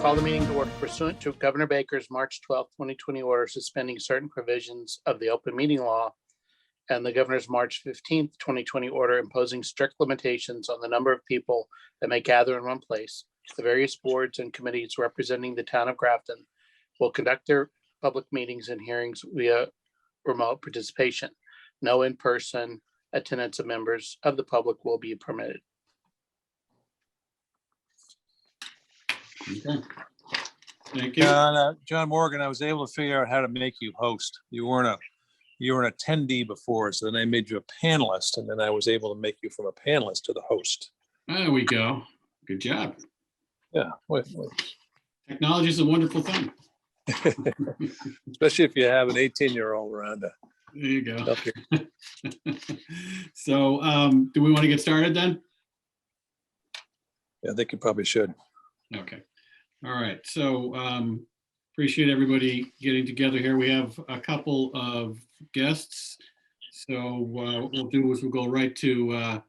call the meeting to order pursuant to Governor Baker's March 12, 2020 order suspending certain provisions of the open meeting law and the governor's March 15th, 2020 order imposing strict limitations on the number of people that may gather in one place. The various boards and committees representing the town of Grafton will conduct their public meetings and hearings via remote participation. No in-person attendance of members of the public will be permitted. Okay. Thank you. John Morgan, I was able to figure out how to make you host. You weren't an attendee before, so then I made you a panelist, and then I was able to make you from a panelist to the host. There we go. Good job. Yeah, Technology is a wonderful thing. especially if you have an 18-year-old around. There you go. Up here. So do we want to get started then? Yeah, I think you probably should. Okay. All right. So appreciate everybody getting together here. We have a couple of guests. So what we'll do is we'll go right to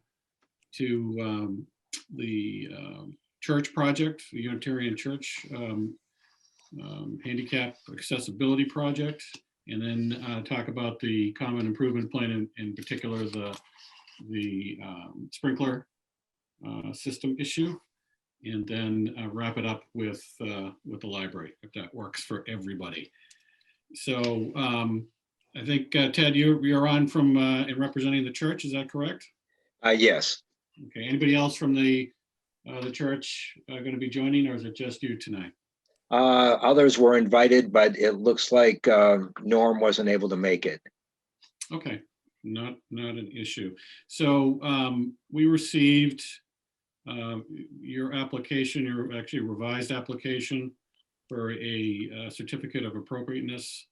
the church project, the Unitarian Church handicap accessibility project, and then talk about the common improvement plan, in particular the sprinkler system issue, and then wrap it up with the library, if that works for everybody. So I think Ted, you're on from in representing the church. Is that correct? Yes. Okay. Anybody else from the church going to be joining, or is it just you tonight? Others were invited, but it looks like Norm wasn't able to make it. Okay, not an issue. So we received your application, your actually revised application for a certificate of appropriateness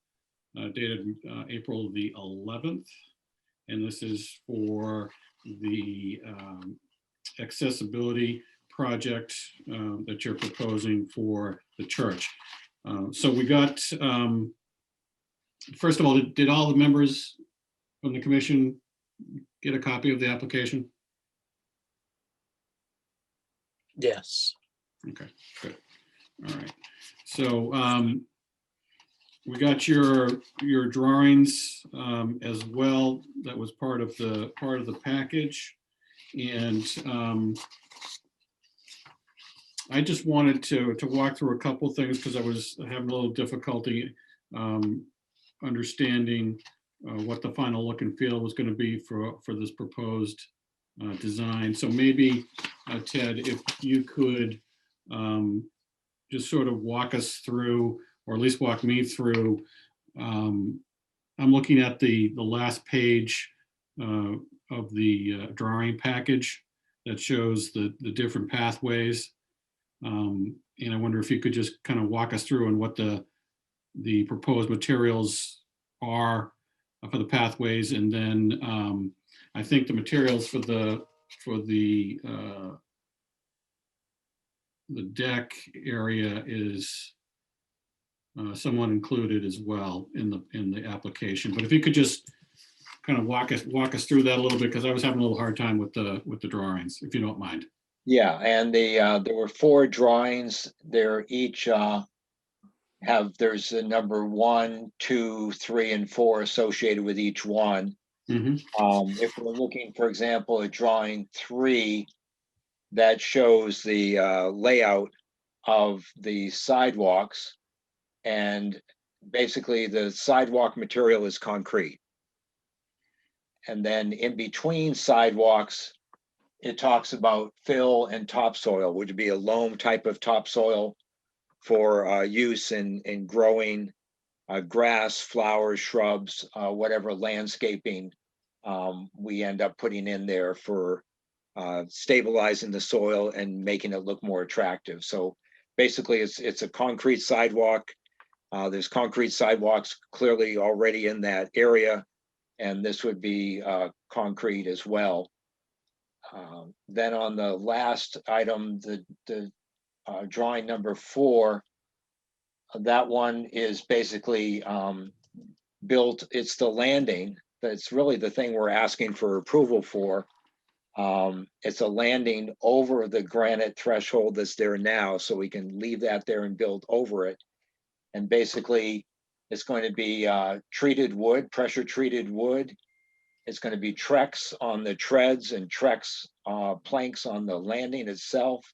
dated April the 11th. And this is for the accessibility project that you're proposing for the church. So we got, first of all, did all the members from the commission get a copy of the application? Yes. Okay, good. All right. So we got your drawings as well. That was part of the package, and I just wanted to walk through a couple things because I was having a little difficulty understanding what the final look and feel was going to be for this proposed design. So maybe Ted, if you could just sort of walk us through, or at least walk me through. I'm looking at the last page of the drawing package that shows the different pathways. And I wonder if you could just kind of walk us through on what the proposed materials are for the pathways, and then I think the materials for the deck area is somewhat included as well in the application. But if you could just kind of walk us through that a little bit, because I was having a little hard time with the drawings, if you don't mind. Yeah, and there were 4 drawings. They're each there's a number 1, 2, 3, and 4 associated with each one. Mm-hmm. If we're looking, for example, at drawing 3, that shows the layout of the sidewalks, and basically the sidewalk material is concrete. And then in between sidewalks, it talks about fill and topsoil, which would be a loam type of topsoil for use in growing grass, flowers, shrubs, whatever landscaping we end up putting in there for stabilizing the soil and making it look more attractive. So basically it's a concrete sidewalk. There's concrete sidewalks clearly already in that area, and this would be concrete as well. Then on the last item, the drawing number 4, that one is basically built. It's the landing. That's really the thing we're asking for approval for. It's a landing over the granite threshold that's there now, so we can leave that there and build over it. And basically, it's going to be treated wood, pressure treated wood. It's going to be Trex on the treads and Trex planks on the landing itself.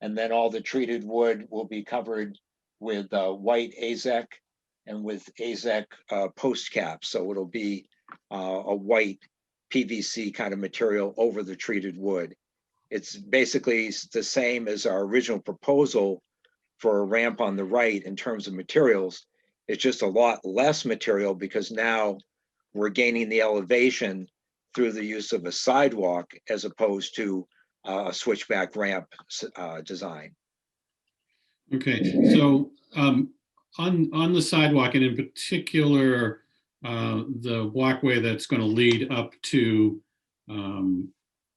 And then all the treated wood will be covered with white AZEK and with AZEK post caps. So it'll be a white PVC kind of material over the treated wood. It's basically the same as our original proposal for a ramp on the right in terms of materials. It's just a lot less material because now we're gaining the elevation through the use of a sidewalk as opposed to a switchback ramp design. Okay, so on the sidewalk, and in particular, the walkway that's going to lead up to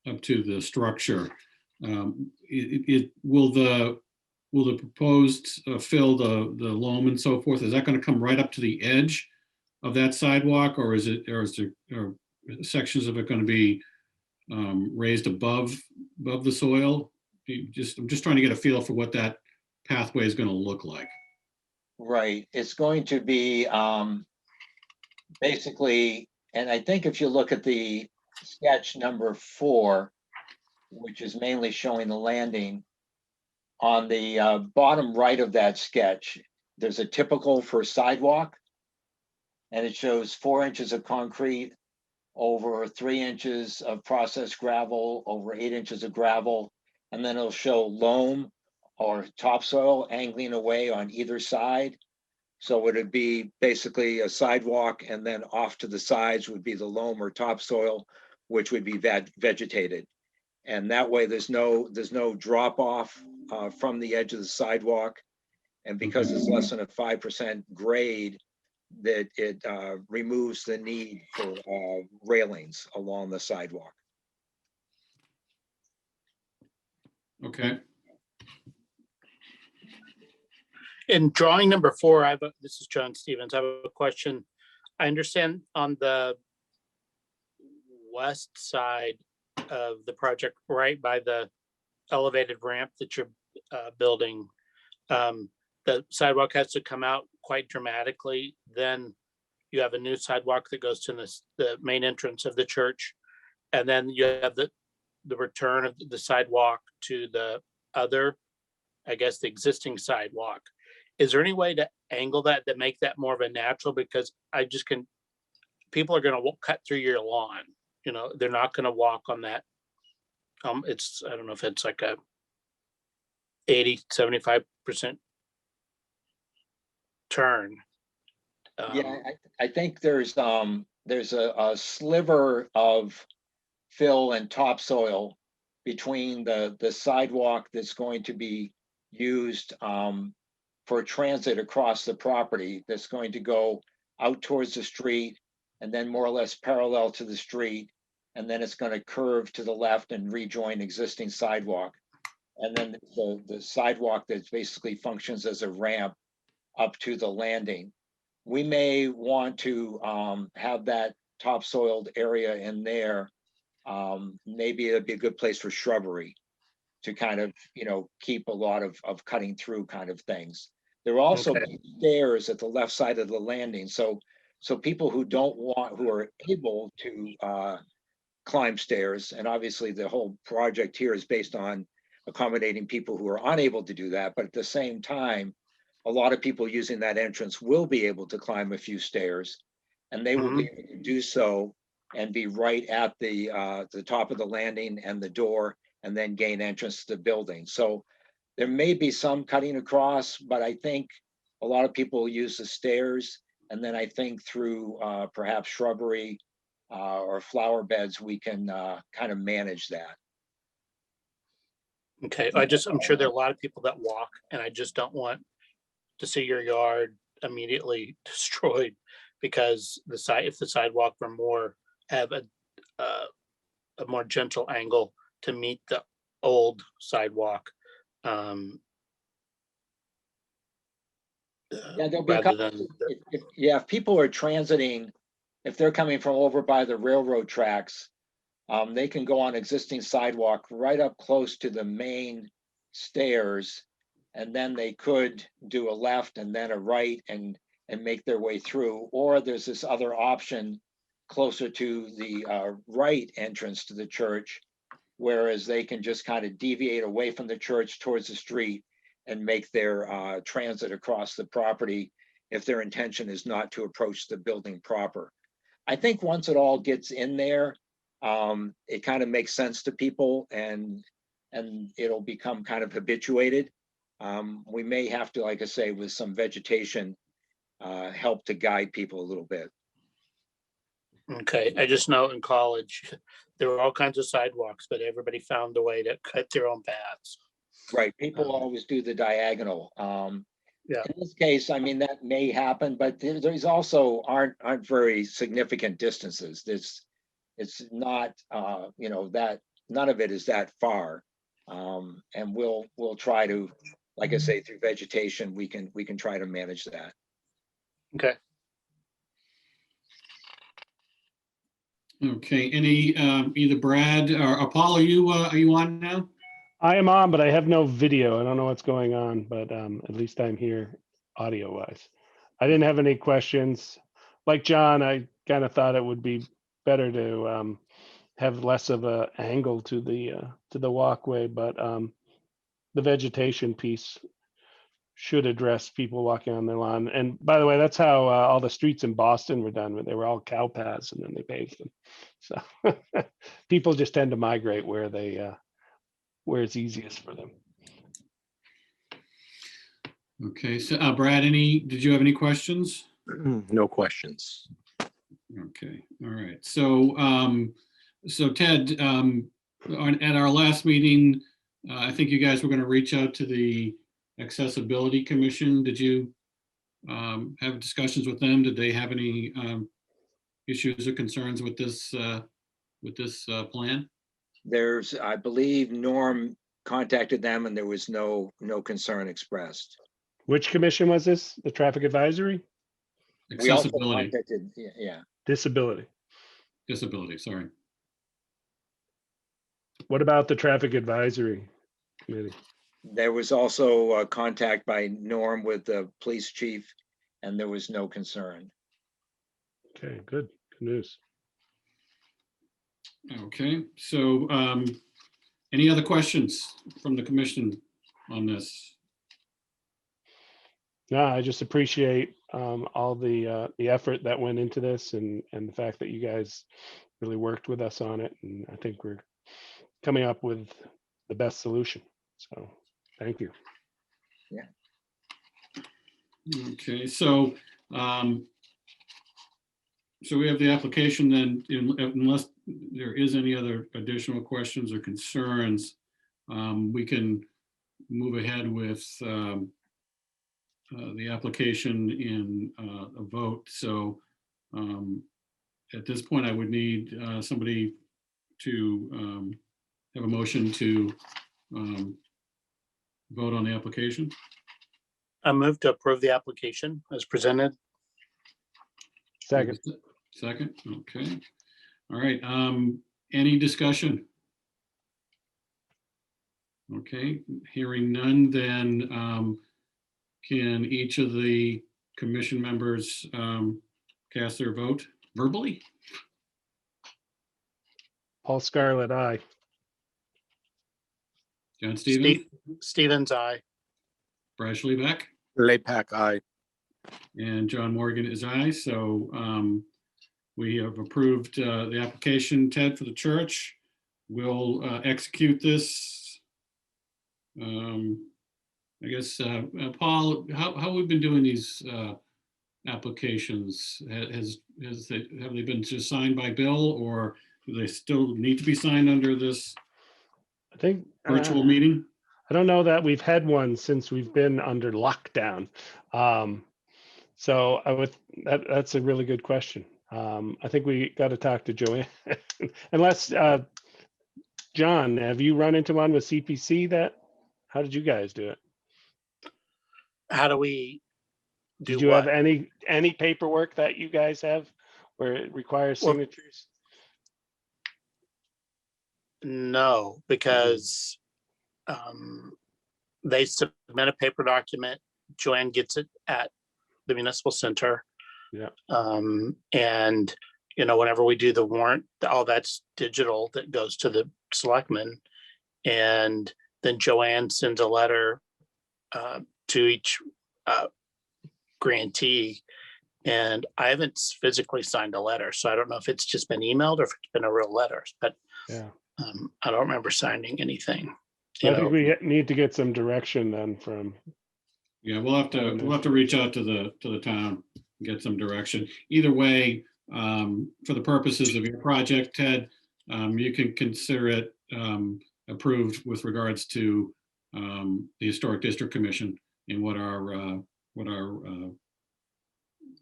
the structure, will the proposed fill, the loam and so forth, is that going to come right up to the edge of that sidewalk, or is there sections of it going to be raised above the soil? I'm just trying to get a feel for what that pathway is going to look like. Right, it's going to be basically, and I think if you look at the sketch number 4, which is mainly showing the landing, on the bottom right of that sketch, there's a typical for sidewalk, and it shows 4 inches of concrete over 3 inches of processed gravel, over 8 inches of gravel, and then it'll show loam or topsoil angling away on either side. So it'd be basically a sidewalk, and then off to the sides would be the loam or topsoil, which would be vegetated. And that way there's no drop off from the edge of the sidewalk. And because it's less than a 5% grade, that it removes the need for railings along the sidewalk. Okay. In drawing number 4, this is John Stevens. I have a question. I understand on the west side of the project, right by the elevated ramp that you're building, the sidewalk has to come out quite dramatically. Then you have a new sidewalk that goes to the main entrance of the church. And then you have the return of the sidewalk to the other, I guess, the existing sidewalk. Is there any way to angle that make that more of a natural? Because people are going to cut through your lawn. You know, they're not going to walk on that. I don't know if it's like a 80-75% turn. Yeah, I think there's a sliver of fill and topsoil between the sidewalk that's going to be used for transit across the property, that's going to go out towards the street and then more or less parallel to the street. And then it's going to curve to the left and rejoin existing sidewalk. And then the sidewalk that basically functions as a ramp up to the landing. We may want to have that topsoiled area in there. Maybe it'd be a good place for shrubbery to kind of, keep a lot of cutting through kind of things. There will also be stairs at the left side of the landing. So people who are able to climb stairs, and obviously the whole project here is based on accommodating people who are unable to do that. But at the same time, a lot of people using that entrance will be able to climb a few stairs, and they will be able to do so and be right at the top of the landing and the door, and then gain entrance to the building. So there may be some cutting across, but I think a lot of people use the stairs. And then I think through perhaps shrubbery or flower beds, we can kind of manage that. Okay, I'm sure there are a lot of people that walk, and I just don't want to see your yard immediately destroyed because if the sidewalk were have a more gentle angle to meet the old sidewalk. Yeah, there'll be a couple, if people are transiting, if they're coming from over by the railroad tracks, they can go on existing sidewalk right up close to the main stairs. And then they could do a left and then a right and make their way through. Or there's this other option closer to the right entrance to the church, whereas they can just kind of deviate away from the church towards the street and make their transit across the property if their intention is not to approach the building proper. I think once it all gets in there, it kind of makes sense to people and it'll become kind of habituated. We may have to, like I say, with some vegetation, help to guide people a little bit. Okay, I just know in college, there were all kinds of sidewalks, but everybody found a way to cut their own paths. Right, people always do the diagonal. Yeah. In this case, I mean, that may happen, but there's also aren't very significant distances. It's not, you know, that none of it is that far. And we'll try to, like I say, through vegetation, we can try to manage that. Okay, Okay, any, either Brad or Paul, are you on now? I am on, but I have no video. I don't know what's going on, but at least I'm here audio wise. I didn't have any questions. Like John, I kind of thought it would be better to have less of a angle to the walkway, but the vegetation piece should address people walking on their lawn. And by the way, that's how all the streets in Boston were done. They were all cow paths and then they paved them. So people just tend to migrate where they where it's easiest for them. Okay, so Brad, did you have any questions? No questions. Okay, all right. So, so Ted, at our last meeting, I think you guys were going to reach out to the Accessibility Commission. Did you have discussions with them? Did they have any issues or concerns with this plan? There's, I believe Norm contacted them and there was no concern expressed. Which commission was this? The traffic advisory? We also Accessibility, contacted, yeah, Disability. disability, sorry. What about the traffic advisory committee? there was also contact by Norm with the police chief and there was no concern. Okay, good news. Okay, so any other questions from the commission on this? No, I just appreciate all the effort that went into this and the fact that you guys really worked with us on it. And I think we're coming up with the best solution. So thank you. Okay, so so we have the application then, unless there is any other additional questions or concerns, we can move ahead with the application in a vote. So at this point, I would need somebody to have a motion to vote on the application. I move to approve the application as presented. Second. Second, okay. All right, any discussion? Okay, hearing none, then can each of the commission members cast their vote verbally? Paul Scarlett, aye. John Stevens, Stevens, aye. Brashley Beck, Laypack, aye. and John Morgan is aye. So we have approved the application, Ted, for the church. We'll execute this. I guess, Paul, how we've been doing these applications? Have they been just signed by Bill, or do they still need to be signed under this I think virtual meeting? I don't know that we've had one since we've been under lockdown. So that's a really good question. I think we got to talk to Joanne. Unless, John, have you run into one with CPC how did you guys do it? How do we do Did you what? have any paperwork that you guys have where it requires Well, signatures? No, because they submit a paper document. Joanne gets it at the municipal center. Yeah. And, you know, whenever we do the warrant, all that's digital that goes to the selectmen. And then Joanne sends a letter to each grantee. And I haven't physically signed a letter, so I don't know if it's just been emailed or if it's been a real letter, but Yeah. I don't remember signing anything. I think we need to get some direction then from, Yeah, we'll have to reach out to the town, and get some direction. Either way, for the purposes of your project, Ted, you can consider it approved with regards to the Historic District Commission and what our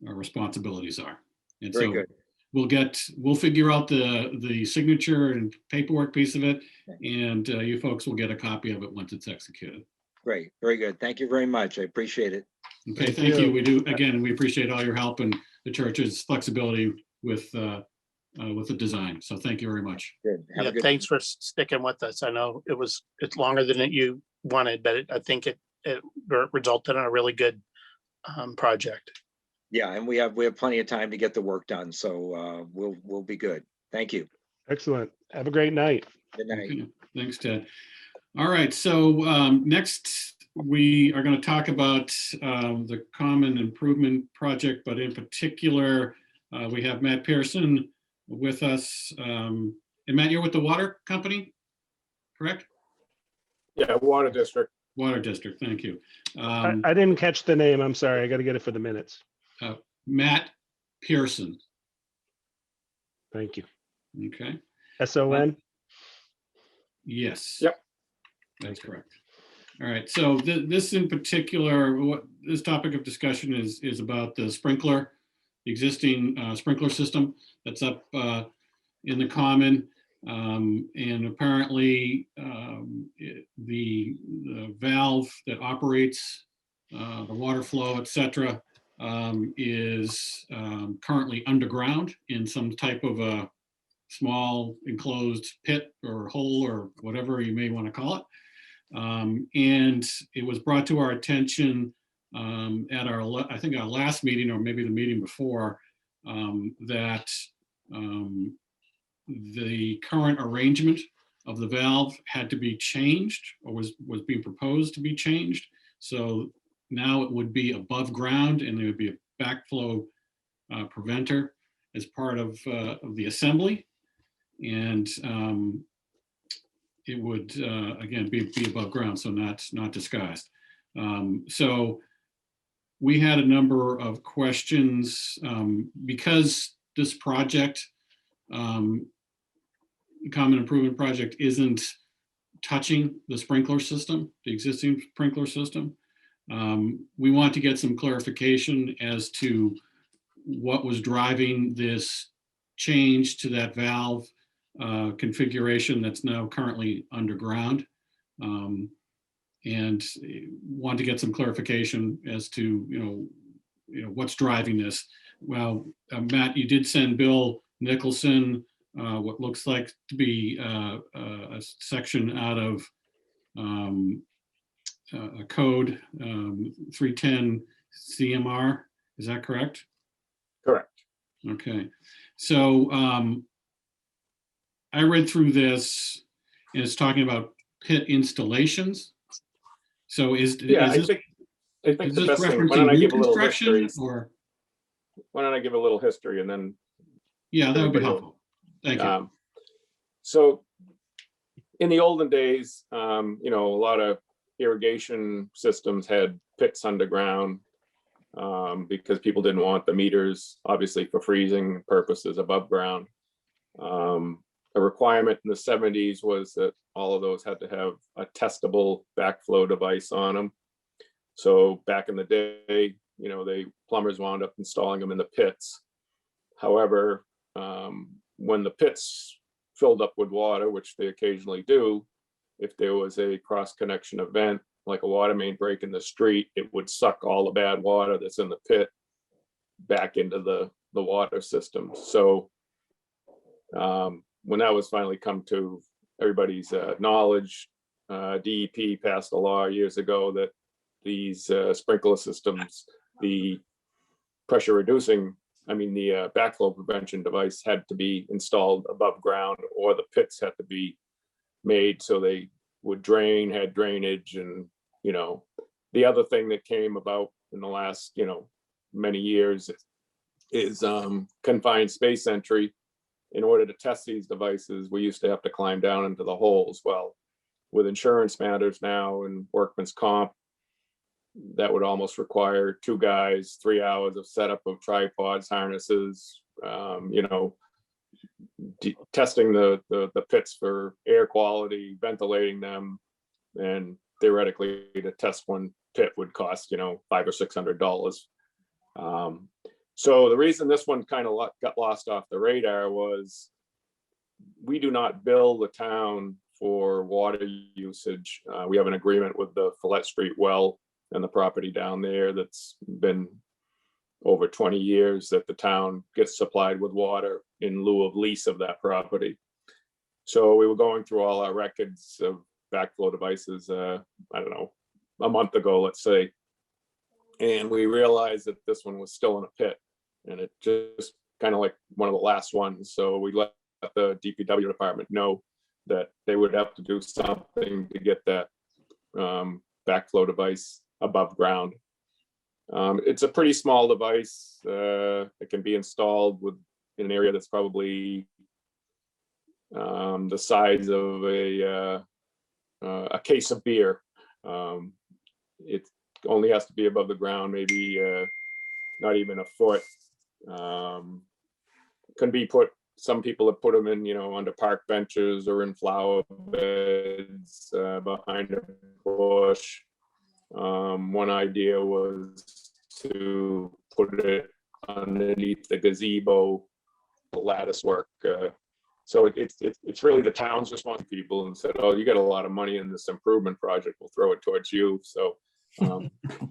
responsibilities are. And Very so good. we'll figure out the signature and paperwork piece of it, and you folks will get a copy of it once it's executed. Great, very good. Thank you very much. I appreciate it. Okay, Thank thank you. you. We do, again, we appreciate all your help and the church's flexibility with the design. So thank you very much. Good. Have Yeah, a good. thanks for sticking with us. I know it's longer than you wanted, but I think it resulted in a really good project. Yeah, and we have plenty of time to get the work done, so we'll be good. Thank you. excellent. Have a great night. Good night. Okay, thanks, Ted. All right, so next we are going to talk about the Common Improvement Project, but in particular, we have Matt Pearson with us. And Matt, you're with the water company, correct? Yeah, Water District. Water District, thank you. I didn't catch the name. I'm sorry. I got to get it for the minutes. Matt Pearson, Thank you. okay? SON? Yes. Yep. That's correct. All right, so this in particular, this topic of discussion is about the sprinkler, the existing sprinkler system that's up in the common. And apparently the valve that operates the water flow, et cetera, is currently underground in some type of a small enclosed pit or hole or whatever you may want to call it. And it was brought to our attention at I think our last meeting, or maybe the meeting before, that the current arrangement of the valve had to be changed, or was being proposed to be changed. So now it would be above ground, and there would be a backflow preventer as part of the assembly. And it would, again, be above ground, so not disguised. So we had a number of questions because this project, Common Improvement Project, isn't touching the sprinkler system, the existing sprinkler system. We want to get some clarification as to what was driving this change to that valve configuration that's now currently underground, and want to get some clarification as to you know what's driving this. Well, Matt, you did send Bill Nicholson what looks like to be a section out of a code 310 CMR. Is that correct? Correct. Okay, so I read through this, and it's talking about pit installations. So is Yeah, this, I think is the this best thing, why referencing don't I new give a little construction, history? or? Why don't I give a little history and then, Yeah, that would be everybody will- helpful. Thank you. So in the olden days, you know, a lot of irrigation systems had pits underground because people didn't want the meters, obviously for freezing purposes, above ground. A requirement in the 70s was that all of those had to have a testable backflow device on them. So back in the day, you know, plumbers wound up installing them in the pits. However, when the pits filled up with water, which they occasionally do, if there was a cross connection event, like a water main break in the street, it would suck all the bad water that's in the pit back into the water system. So when that was finally come to everybody's knowledge, DEP passed a law years ago that these sprinkler systems, the pressure reducing, the backflow prevention device had to be installed above ground, or the pits had to be made so they would drain, had drainage. And, the other thing that came about in the last, many years is confined space entry. In order to test these devices, we used to have to climb down into the holes. Well, with insurance matters now and workman's comp, that would almost require 2 guys, 3 hours of setup of tripods, harnesses, testing the pits for air quality, ventilating them, and theoretically to test one pit would cost, $500 or $600. So the reason this one kind of got lost off the radar was we do not bill the town for water usage. We have an agreement with the Follette Street well and the property down there that's been over 20 years that the town gets supplied with water in lieu of lease of that property. So we were going through all our records of backflow devices, I don't know, a month ago, let's say. And we realized that this one was still in a pit, and it just kind of like one of the last ones. So we let the DPW department know that they would have to do something to get that backflow device above ground. It's a pretty small device. It can be installed in an area that's probably the size of a case of beer. It only has to be above the ground, maybe not even a foot. Can be put, some people have put them in, under park benches or in flower beds behind a bush. One idea was to put it underneath the gazebo, the lattice work. So it's really the town's response to people and said, oh, you got a lot of money in this improvement project, we'll throw it towards you. So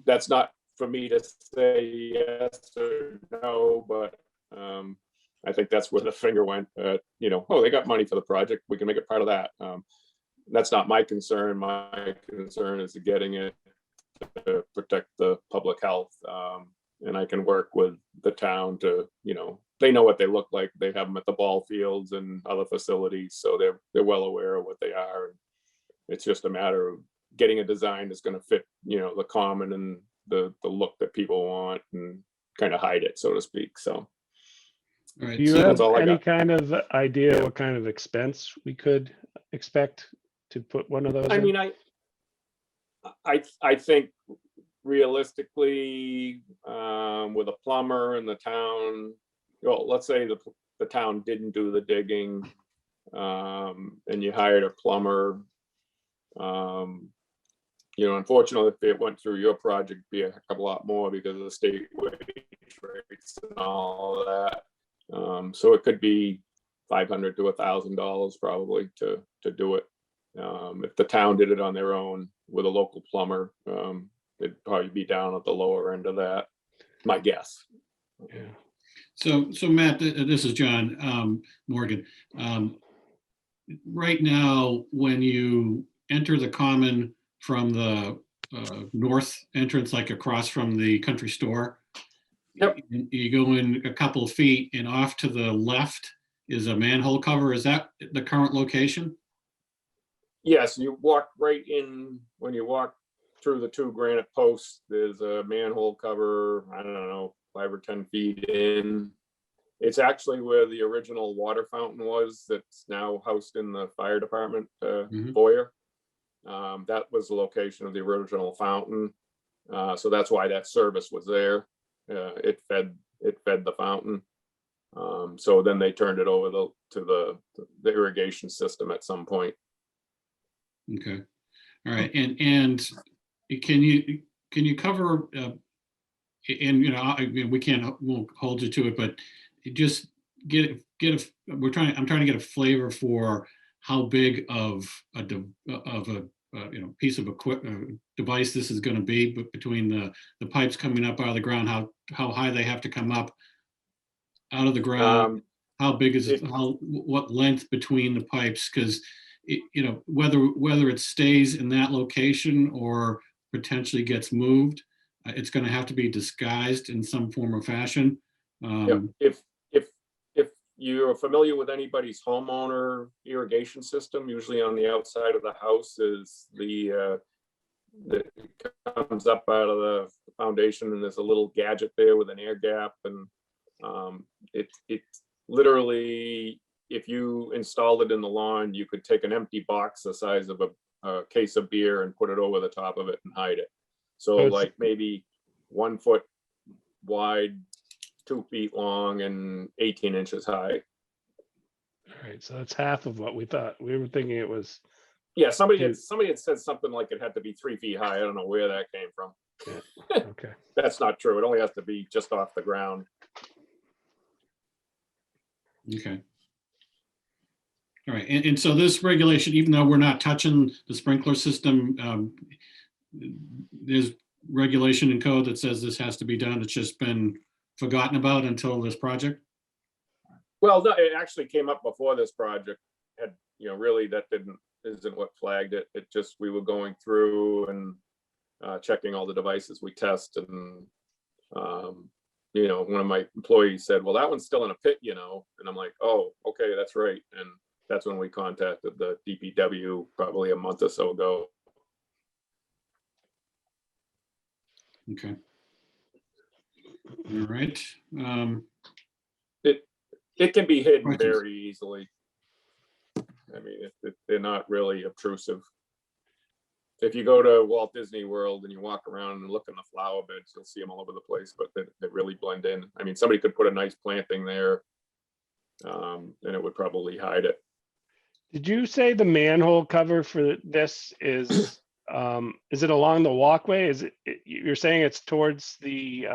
that's not for me to say yes or no, but I think that's where the finger went. Oh, they got money for the project, we can make it part of that. That's not my concern. My concern is getting it to protect the public health. And I can work with the town to, they know what they look like. They have them at the ball fields and other facilities, so they're well aware of what they are. It's just a matter of getting a design that's going to fit, the common and the look that people want, and kind of hide it, so to speak. So, All right. Do you So have that's all I any got. kind of idea what kind of expense we could expect to put one of those I in? mean, I think realistically, with a plumber in the town, well, let's say the town didn't do the digging, and you hired a plumber. Unfortunately, if it went through your project, it'd be a heck of a lot more because of the state wage rates and all of that. So it could be $500 to $1,000 probably to do it. If the town did it on their own with a local plumber, it'd probably be down at the lower end of that, my guess. Yeah. So Matt, this is John Morgan. Right now, when you enter the common from the north entrance, like across from the country store, Yep. You go in a couple of feet, and off to the left is a manhole cover. Is that the current location? Yes, you walk right in, when you walk through the 2 granite posts, there's a manhole cover, I don't know, 5 or 10 feet in. It's actually where the original water fountain was that's now housed in the fire department foyer. That was the location of the original fountain. So that's why that service was there. It fed the fountain. So then they turned it over to the irrigation system at some point. Okay. All right. And can you cover, and we won't hold you to it, but just I'm trying to get a flavor for how big of a piece of equipment device this is going to be, but between the pipes coming up out of the ground, how high they have to come up out of the ground, how big is it, what length between the pipes? Because whether it stays in that location or potentially gets moved, it's going to have to be disguised in some form or fashion. Yeah, if you're familiar with anybody's homeowner irrigation system, usually on the outside of the house is that comes up out of the foundation, and there's a little gadget there with an air gap, and it's literally, if you installed it in the lawn, you could take an empty box the size of a case of beer and put it over the top of it and hide it. So it's- like maybe 1 foot wide, 2 feet long, and 18 inches high. All right, so that's half of what we thought. We were thinking it was, Yeah, somebody Dude. had said something like it had to be 3 feet high. I don't know where that came from. okay. That's not true. It only has to be just off the ground. Okay. All right, and so this regulation, even though we're not touching the sprinkler system, there's regulation in code that says this has to be done. It's just been forgotten about until this project. Well, no, it actually came up before this project had, really that isn't what flagged it. It just, we were going through and checking all the devices we test, and one of my employees said, well, that one's still in a pit, and I'm like, oh, okay, that's right. And that's when we contacted the DPW probably a month or so ago. Okay. All right. It can be hidden Questions? very easily. I mean, they're not really obtrusive. If you go to Walt Disney World and you walk around and look in the flower beds, you'll see them all over the place, but they really blend in. I mean, somebody could put a nice planting there, and it would probably hide it. Did you say the manhole cover for this is it along the walkway? You're saying it's towards the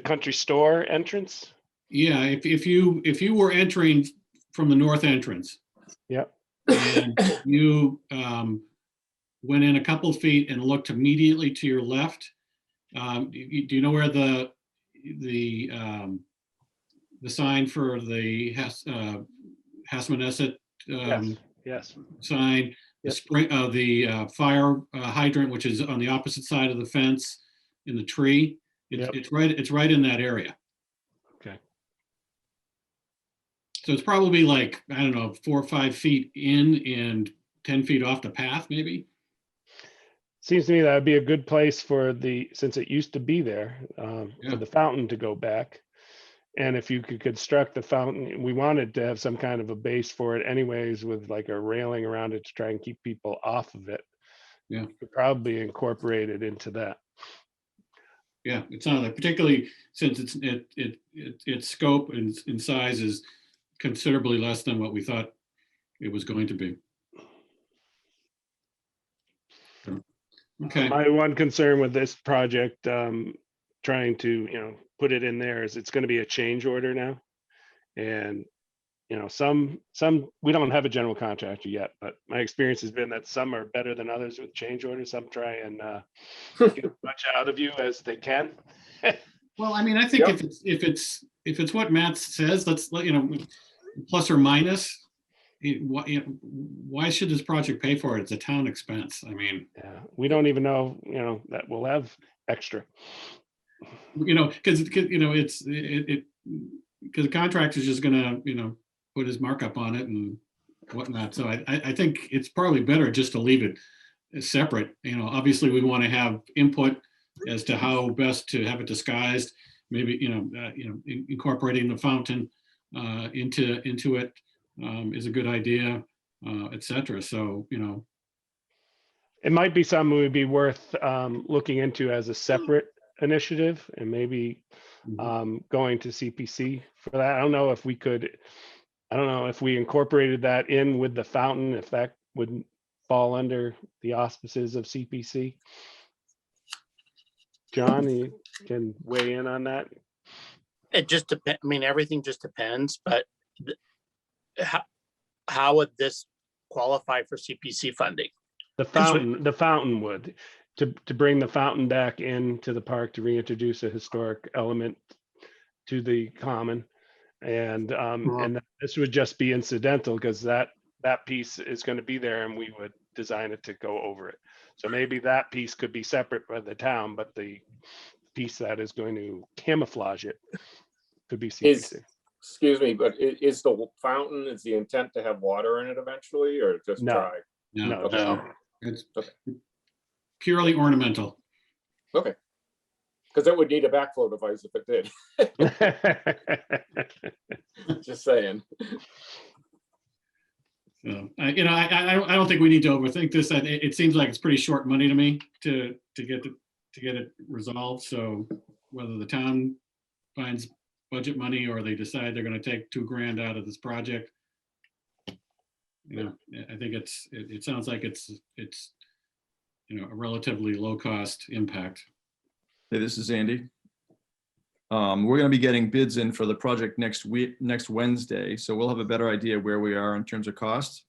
country store entrance? Yeah, if you were entering from the north entrance. Yep. And you went in a couple of feet and looked immediately to your left, do you know where the sign for the Hasmoneset Yes. sign, Yep. the fire hydrant, which is on the opposite side of the fence in the tree, it's right in that area. Okay. So it's probably like, I don't know, 4 or 5 feet in and 10 feet off the path, maybe. Seems to me that would be a good place since it used to be there, Yeah. for the fountain to go back. And if you could construct the fountain, we wanted to have some kind of a base for it anyways, with like a railing around it to try and keep people off of it. Yeah. You could probably incorporate it into that. Yeah, it sounds like, particularly since its scope and size is considerably less than what we thought it was going to be. Okay. My one concern with this project, trying to, put it in there, is it's going to be a change order now. And, some we don't have a general contractor yet, but my experience has been that some are better than others with change orders. Some try and get as much out of you as they can. Well, I mean, I think Yep. if it's what Matt says, let's plus or minus. Why should this project pay for it? It's a town expense. I mean, Yeah, we don't even know, that we'll have extra. because the contractor's just gonna put his markup on it and whatnot. So I think it's probably better just to leave it separate. Obviously we want to have input as to how best to have it disguised. Maybe incorporating the fountain into it is a good idea, etc. So It might be something would be worth looking into as a separate initiative, and maybe going to CPC for that. I don't know if we incorporated that in with the fountain, if that would fall under the auspices of CPC. John, you can weigh in on that. It just depends. I mean, everything just depends, but how would this qualify for CPC funding? The fountain would, to bring the fountain back into the park, to reintroduce a historic element to the common. And this would just be incidental, because that that piece is going to be there and we would design it to go over it. So maybe that piece could be separate by the town, but the piece that is going to camouflage it could be CPC. Excuse me, but is the fountain, is the intent to have water in it eventually, or just No. dry? No, No, Okay. No. it's Okay. purely ornamental. Okay. Because it would need a backflow device if it did. Just saying. So, I don't think we need to overthink this. It seems like it's pretty short money to me to get it resolved. So whether the town finds budget money or they decide they're going to take $2,000 out of this project, I think it sounds like it's a relatively low cost impact. Hey, this is Andy. We're going to be getting bids in for the project next Wednesday, so we'll have a better idea where we are in terms of cost.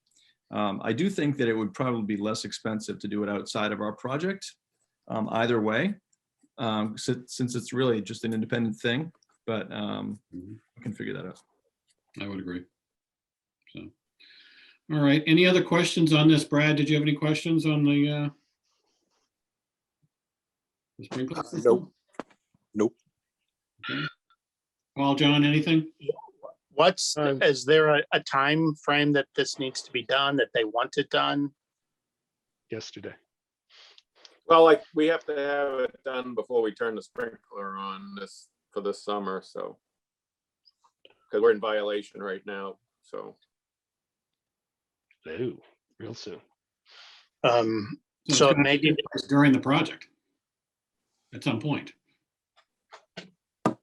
I do think that it would probably be less expensive to do it outside of our project, either way, since it's really just an independent thing, but we can figure that out. I would agree. So, all right. Any other questions on this? Brad, did you have any questions on the sprinkler system? Nope. Nope. Okay. Paul, John, anything? Is there a time frame that this needs to be done, that they want it done? Yesterday. Well, like, we have to have it done before we turn the sprinkler on for this summer, so. Because we're in violation right now, so. Ooh, real soon. it's So gonna maybe, take place during the project at some point.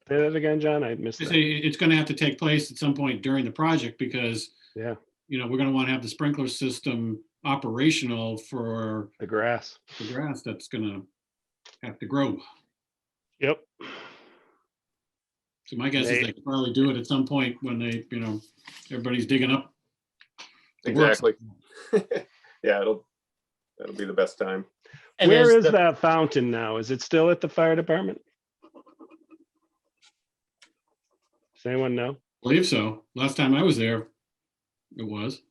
Say that again, John. I missed I that. say it's going to have to take place at some point during the project because, Yeah, we're going to want to have the sprinkler system operational for the grass. the grass that's going to have to grow. Yep. So my guess is they could probably do it at some point when they, everybody's digging up. the work. Exactly. Yeah, that'll be the best time. and Where is the- that fountain now? Is it still at the fire department? Does anyone know? Believe so. Last time I was there, it was.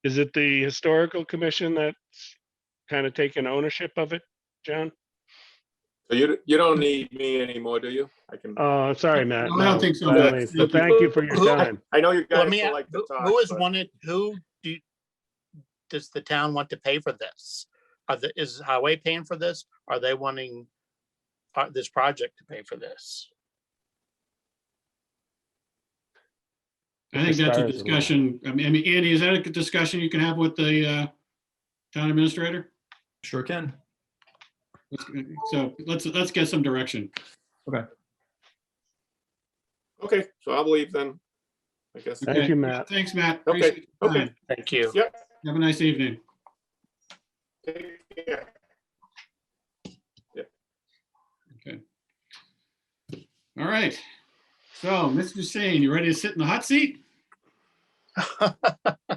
Is it the historical commission that's kind of taken ownership of it, John? So you don't need me anymore, do you? I can, Oh, I'm sorry, Matt. No, I don't think so, by all Matt. means, Thank but you. thank you for your Who- time. I know you Let guys me, still like to talk. who is but- wanted, does the town want to pay for this? Is highway paying for this? Are they wanting this project to pay for this? I think The that's a stars align. discussion. I mean, Andy, is that a discussion you can have with the town administrator? Sure can. So let's get some direction. Okay, so I'll leave then, I guess. Okay. Thank you, Matt. Thanks, Matt. Okay, Appreciate your okay. time. Thank you. Yep. Have a nice evening. Take care. Okay. All right. So, Mr. Sane, you ready to sit in the hot seat?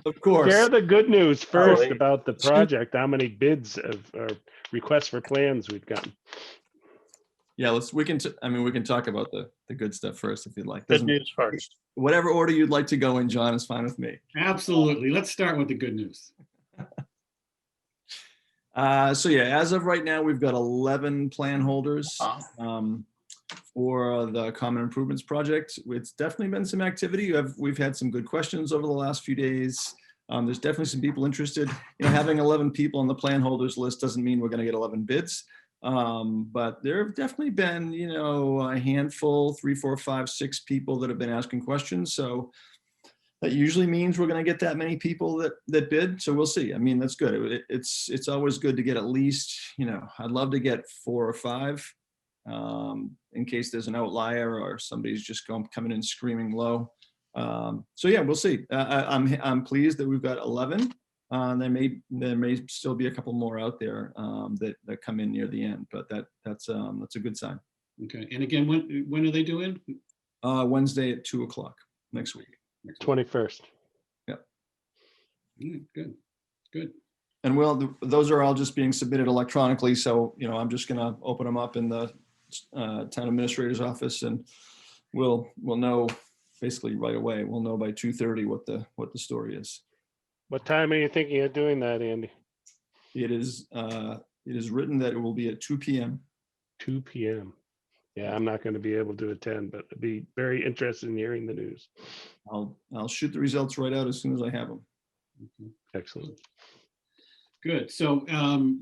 Of course. Share the good news first wait. about the project, how many bids or requests for plans we've gotten. Yeah, we can talk about the good stuff first if you'd like. Good Doesn't- news first. Whatever order you'd like to go in, John, is fine with me. Absolutely. Let's start with the good news. So yeah, as of right now, we've got 11 plan holders Wow. for the Common Improvements Project. It's definitely been some activity. We've had some good questions over the last few days. There's definitely some people interested. Having 11 people on the plan holders list doesn't mean we're going to get 11 bids. But there have definitely been, a handful, 3, 4, 5, 6 people that have been asking questions. So that usually means we're going to get that many people that bid. So we'll see. I mean, that's good. It's always good to get at least, I'd love to get 4 or 5 in case there's an outlier or somebody's just coming in screaming low. So yeah, we'll see. I'm pleased that we've got 11. There may still be a couple more out there that come in near the end, but that's a good sign. Okay. And again, when are they doing? Wednesday at 2:00 next week. 21st. Good. Good. And those are all just being submitted electronically. So, I'm just going to open them up in the town administrator's office and we'll know basically right away. We'll know by 2:30 what the story is. What time are you thinking of doing that, Andy? It is written that it will be at 2 p.m. 2 p.m. Yeah, I'm not going to be able to attend, but I'd be very interested in hearing the news. I'll shoot the results right out as soon as I have them. Okay. Excellent. Good. So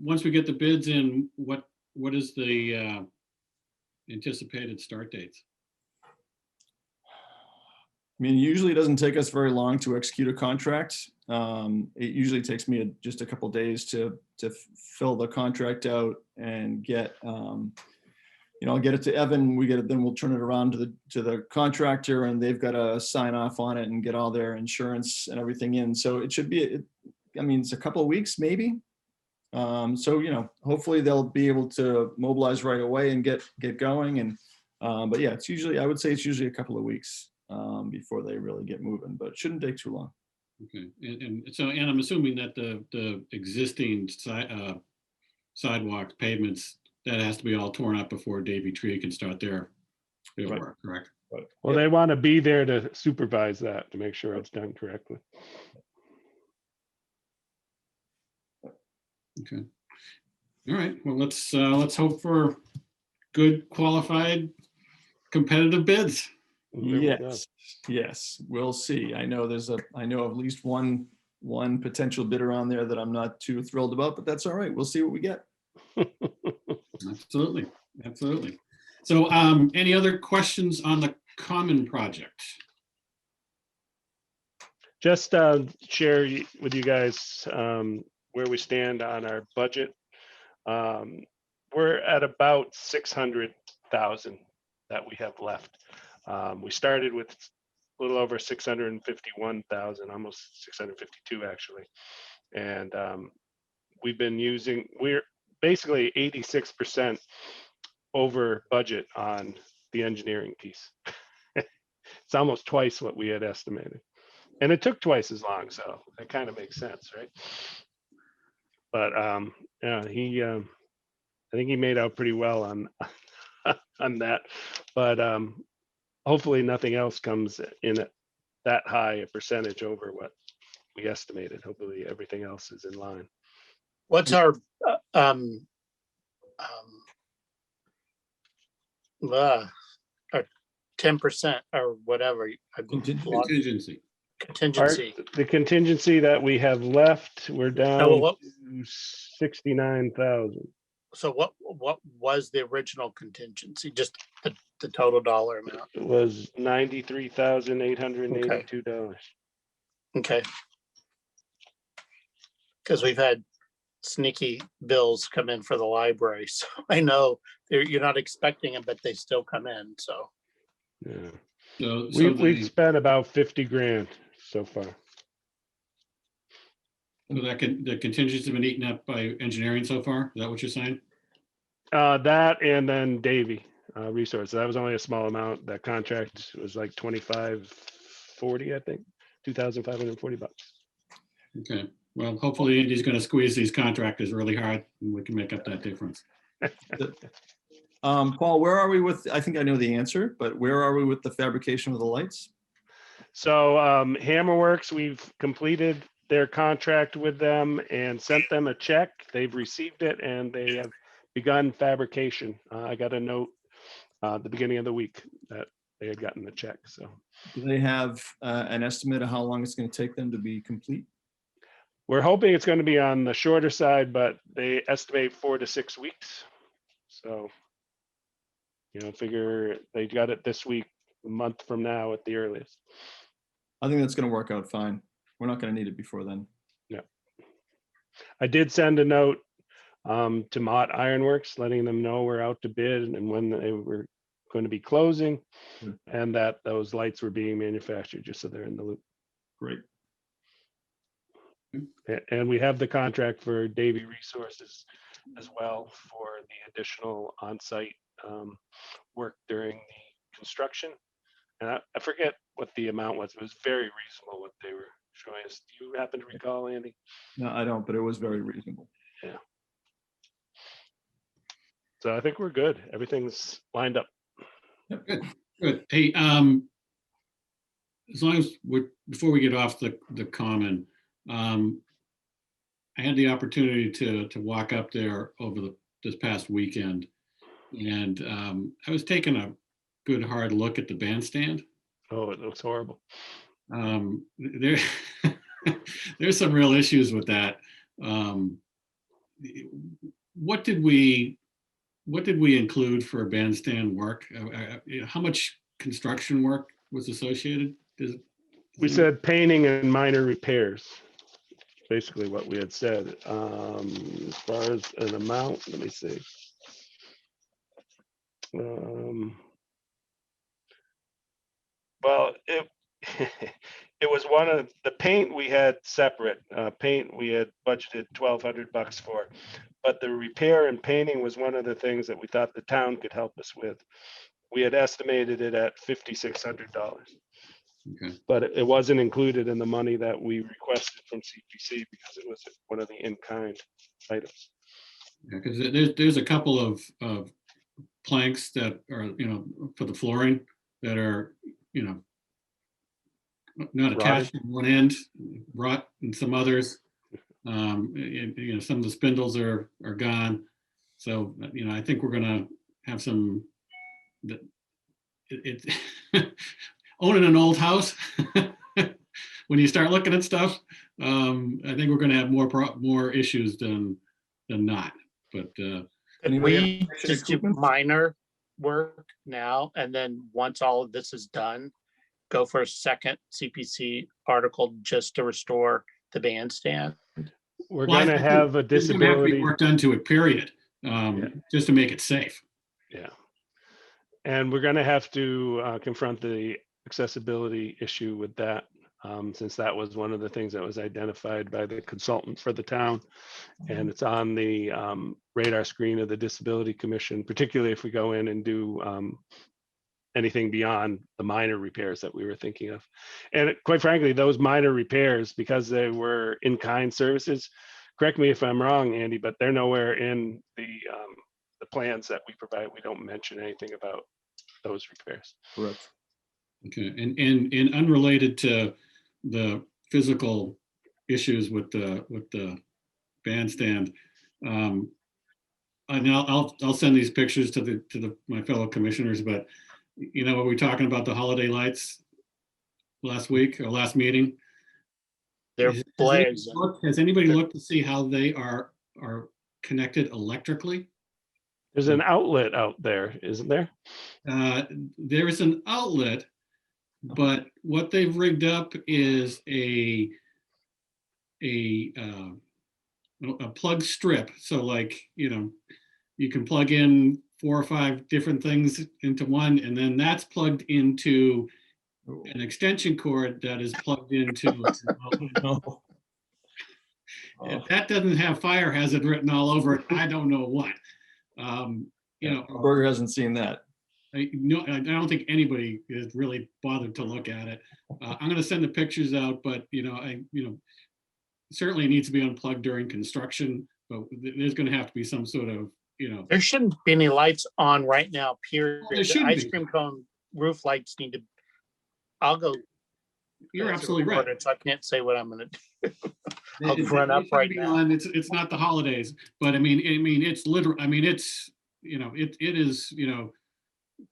once we get the bids in, what is the anticipated start dates? I mean, usually it doesn't take us very long to execute a contract. It usually takes me just a couple days to fill the contract out and get, I'll get it to Evan. We get it, then we'll turn it around to the contractor, and they've got to sign off on it and get all their insurance and everything in. So it should be, it's a couple of weeks maybe. So hopefully they'll be able to mobilize right away and get going. And but yeah, I would say it's usually a couple of weeks before they really get moving, but it shouldn't take too long. Okay. And I'm assuming that the existing sidewalks, pavements, that has to be all torn up before Davy Tree can start their Right. work, correct? Well, they want to be there to supervise that, to make sure it's done correctly. Okay. All right. Well, let's hope for good, qualified, competitive bids. There we go. Yes, we'll see. I know of at least one potential bidder on there that I'm not too thrilled about, but that's all right. We'll see what we get. Absolutely. So any other questions on the common project? Just share with you guys where we stand on our budget. We're at about 600,000 that we have left. We started with a little over 651,000, almost 652 actually. And we're basically 86% over budget on the engineering piece. It's almost twice what we had estimated. And it took twice as long, so that kind of makes sense, right? But yeah, I think he made out pretty well on on that. But hopefully nothing else comes in at that high a percentage over what we estimated. Hopefully everything else is in line. What's our 10% or whatever Contingency. contingency? The contingency that we have left, we're down what- to 69,000. So what was the original contingency? Just the total dollar amount? It was $93,882. Okay. Because we've had sneaky bills come in for the library, so I know you're not expecting them, but they still come in. So Yeah. So We've spent about 50 grand so far. the contingency's been eaten up by engineering so far? Is that what you're saying? That and then Davy Resource. That was only a small amount. That contract was like 2540, I think, $2,540. Okay. Well, hopefully Andy's going to squeeze these contractors really hard and we can make up that difference. Paul, where are we with, I think I know the answer, but where are we with the fabrication of the lights? So Hammerworks, we've completed their contract with them and sent them a check. They've received it and they have begun fabrication. I got a note the beginning of the week that they had gotten the check. So Do they have an estimate of how long it's going to take them to be complete? we're hoping it's going to be on the shorter side, but they estimate 4 to 6 weeks. So, figure they got it this week, a month from now at the earliest. I think that's going to work out fine. We're not going to need it before then. Yeah. I did send a note to Mott Ironworks, letting them know we're out to bid and when they were going to be closing and that those lights were being manufactured, just so they're in the loop. Great. And we have the contract for Davy Resources as well for the additional on-site work during the construction. And I forget what the amount was. It was very reasonable what they were showing us. Do you happen to recall, Andy? No, I don't, but it was very reasonable. Yeah. So I think we're good. Everything's lined up. Good. Hey, as long as before we get off the common, I had the opportunity to walk up there over this past weekend, and I was taking a good hard look at the bandstand. Oh, it looks horrible. There, there's some real issues with that. What did we include for bandstand work? How much construction work was associated? We said painting and minor repairs. Basically what we had said. As far as an amount, let me see. Well, it it was one of the paint we had separate. Paint we had budgeted $1,200 for, but the repair and painting was one of the things that we thought the town could help us with. We had estimated it at $5,600, Okay. but it wasn't included in the money that we requested from CPC because it was one of the in-kind items. Because there's a couple of planks that are, for the flooring that are, not attached in one end, rot in some others. Some of the spindles are gone. So, I think we're gonna have some, owning an old house, when you start looking at stuff, I think we're gonna have more issues than not, but Anybody have We extra just do equipment? minor work now, and then once all of this is done, go for a second CPC article just to restore the bandstand. We're Well, I gonna think have a there's gonna have to be disability. work done to it, period, just to make it safe. Yeah. And we're gonna have to confront the accessibility issue with that, since that was one of the things that was identified by the consultant for the town. And it's on the radar screen of the Disability Commission, particularly if we go in and do anything beyond the minor repairs that we were thinking of. And quite frankly, those minor repairs, because they were in-kind services, correct me if I'm wrong, Andy, but they're nowhere in the plans that we provide. We don't mention anything about those repairs. Correct. Okay, and unrelated to the physical issues with the bandstand, and I'll send these pictures to my fellow commissioners, but were we talking about the holiday lights last week or last meeting? They're blazing. Has anybody looked to see how they are connected electrically? There's an outlet out there, isn't there? There is an outlet, but what they've rigged up is a plug strip. So you can plug in 4 or 5 different things into one, and then that's plugged into an extension cord that is plugged into. If that doesn't have fire hazard written all over it, I don't know what. Berger hasn't seen that. I don't think anybody has really bothered to look at it. I'm going to send the pictures out, but certainly it needs to be unplugged during construction. But there's going to have to be some sort of There shouldn't be any lights on right now, period. there The shouldn't ice be. cream cone roof lights need to, I'll go. You're as a absolutely right. reporter, so I can't say what I'm gonna do. I'll It's- run up it's gonna right be now. on- It's not the holidays, but I mean, it's literal. I mean, it's it is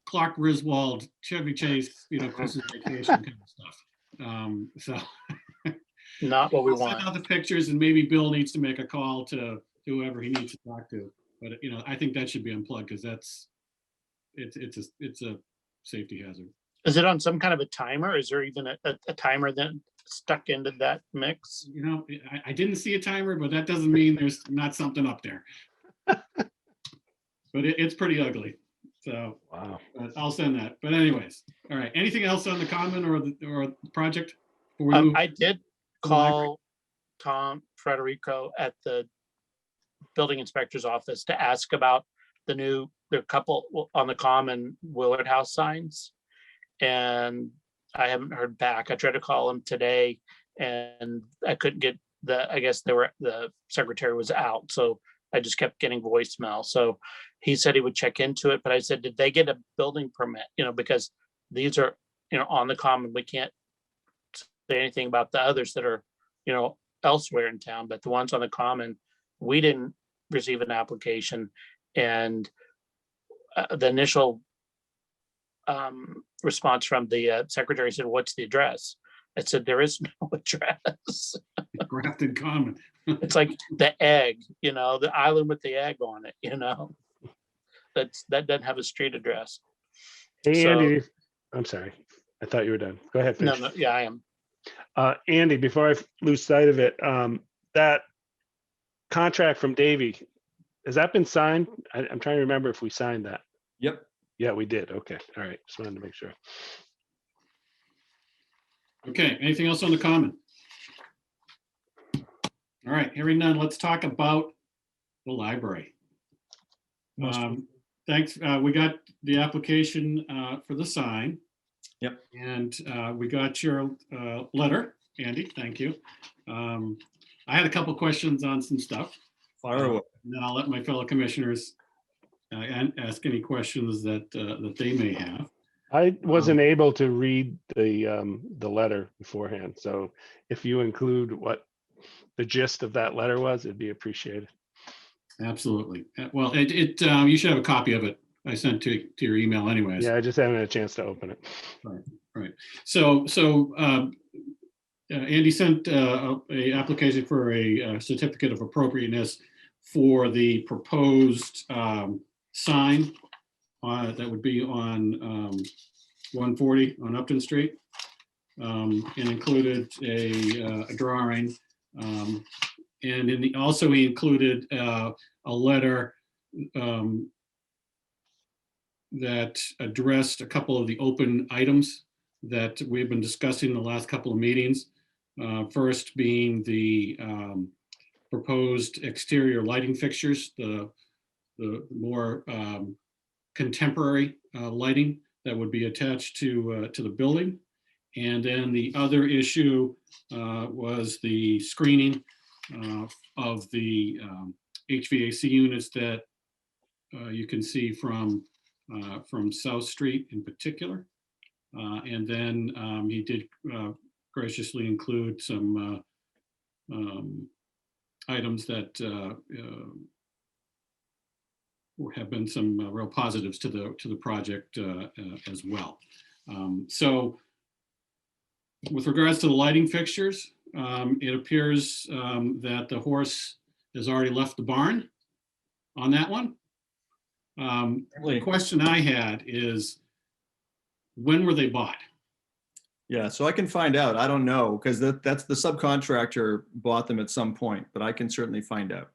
Clark Griswold, Chevy Chase, Christmas vacation kind of stuff. So Not what we I'll send want. out the pictures, and maybe Bill needs to make a call to whoever he needs to talk to. But I think that should be unplugged because it's a safety hazard. Is it on some kind of a timer? Is there even a timer then stuck into that mix? I didn't see a timer, but that doesn't mean there's not something up there. But it's pretty ugly. So Wow. I'll send that. But anyways, all right. Anything else on the common or the project? Before we move? I did call Tom Frederico at the building inspector's office to ask about the couple on the common Willard House signs. And I haven't heard back. I tried to call him today and I couldn't get I guess the secretary was out. So I just kept getting voicemail. So he said he would check into it, but I said, did they get a building permit? Because these are, on the common, we can't say anything about the others that are, elsewhere in town, but the ones on the common, we didn't receive an application. And the initial response from the secretary said, "What's the address?" I said, "There is no address." Grafton Common. It's like the egg, the island with the egg on it, that doesn't have a street address. Hey, So- Andy, I'm sorry. I thought you were done. Go ahead. No, Finish. yeah, I am. Andy, before I lose sight of it, that contract from Davy, has that been signed? I'm trying to remember if we signed that. Yep. Yeah, we did. Okay. All right. Just wanted to make sure. Okay, anything else on the common? All right, hearing none, let's talk about the library. Thanks, we got the application for the sign. Yep. And we got your letter, Andy, thank you. I had a couple questions on some stuff. Fire away. And then I'll let my fellow commissioners ask any questions that they may have. I wasn't able to read the letter beforehand, so if you include what the gist of that letter was, it'd be appreciated. Absolutely. Well, you should have a copy of it. I sent to your email anyways. Yeah, I just haven't had a chance to open it. Right. So Andy sent a application for a certificate of appropriateness for the proposed sign that would be on 140 on Upton Street, and included a drawing. And also he included a letter that addressed a couple of the open items that we've been discussing the last couple of meetings. First being the proposed exterior lighting fixtures, the more contemporary lighting that would be attached to the building. And then the other issue was the screening of the HVAC units that you can see from South Street in particular. And then he did graciously include some items that have been some real positives to the project as well. So with regards to the lighting fixtures, it appears that the horse has already left the barn on that one. The question I had is, when were they bought? Yeah, so I can find out. I don't know, because that's the subcontractor bought them at some point, but I can certainly find out.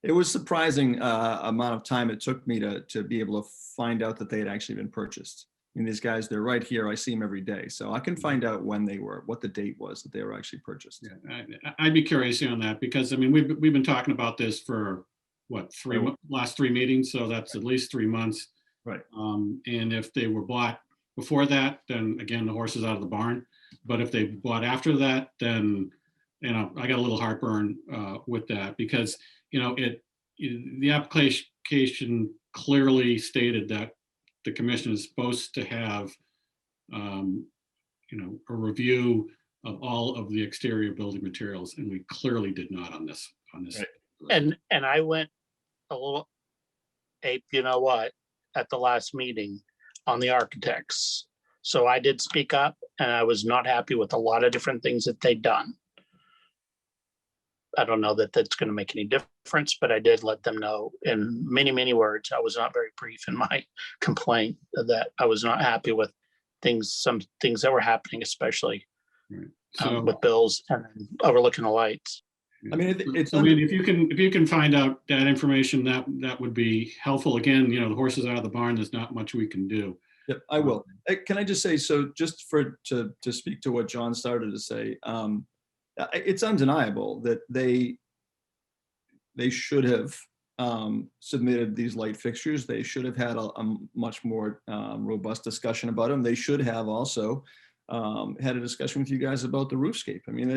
It was surprising amount of time it took me to be able to find out that they had actually been purchased. I mean, these guys, they're right here. I see them every day. So I can find out when they were, what the date was that they were actually purchased. Yeah, I'd be curious on that, because I mean, we've been talking about this for what, last three meetings, so that's at least 3 months. Right. And if they were bought before that, then again, the horse is out of the barn. But if they bought after that, then, I got a little heartburn with that, because, the application clearly stated that the commission is supposed to have, a review of all of the exterior building materials, and we clearly did not on this. Right. And I went a little ape, at the last meeting on the architects. So I did speak up, and I was not happy with a lot of different things that they'd done. I don't know that that's going to make any difference, but I did let them know in many, many words. I was not very brief in my complaint that I was not happy with some things that were happening, especially Right. So, with bills and overlooking the lights. I mean, it's I mean, if you can find out that information, that would be helpful. Again, the horse is out of the barn. There's not much we can do. Yep, I will. Can I just say, so just to speak to what John started to say, it's undeniable that they should have submitted these light fixtures. They should have had a much more robust discussion about them. They should have also had a discussion with you guys about the roofscape. I mean,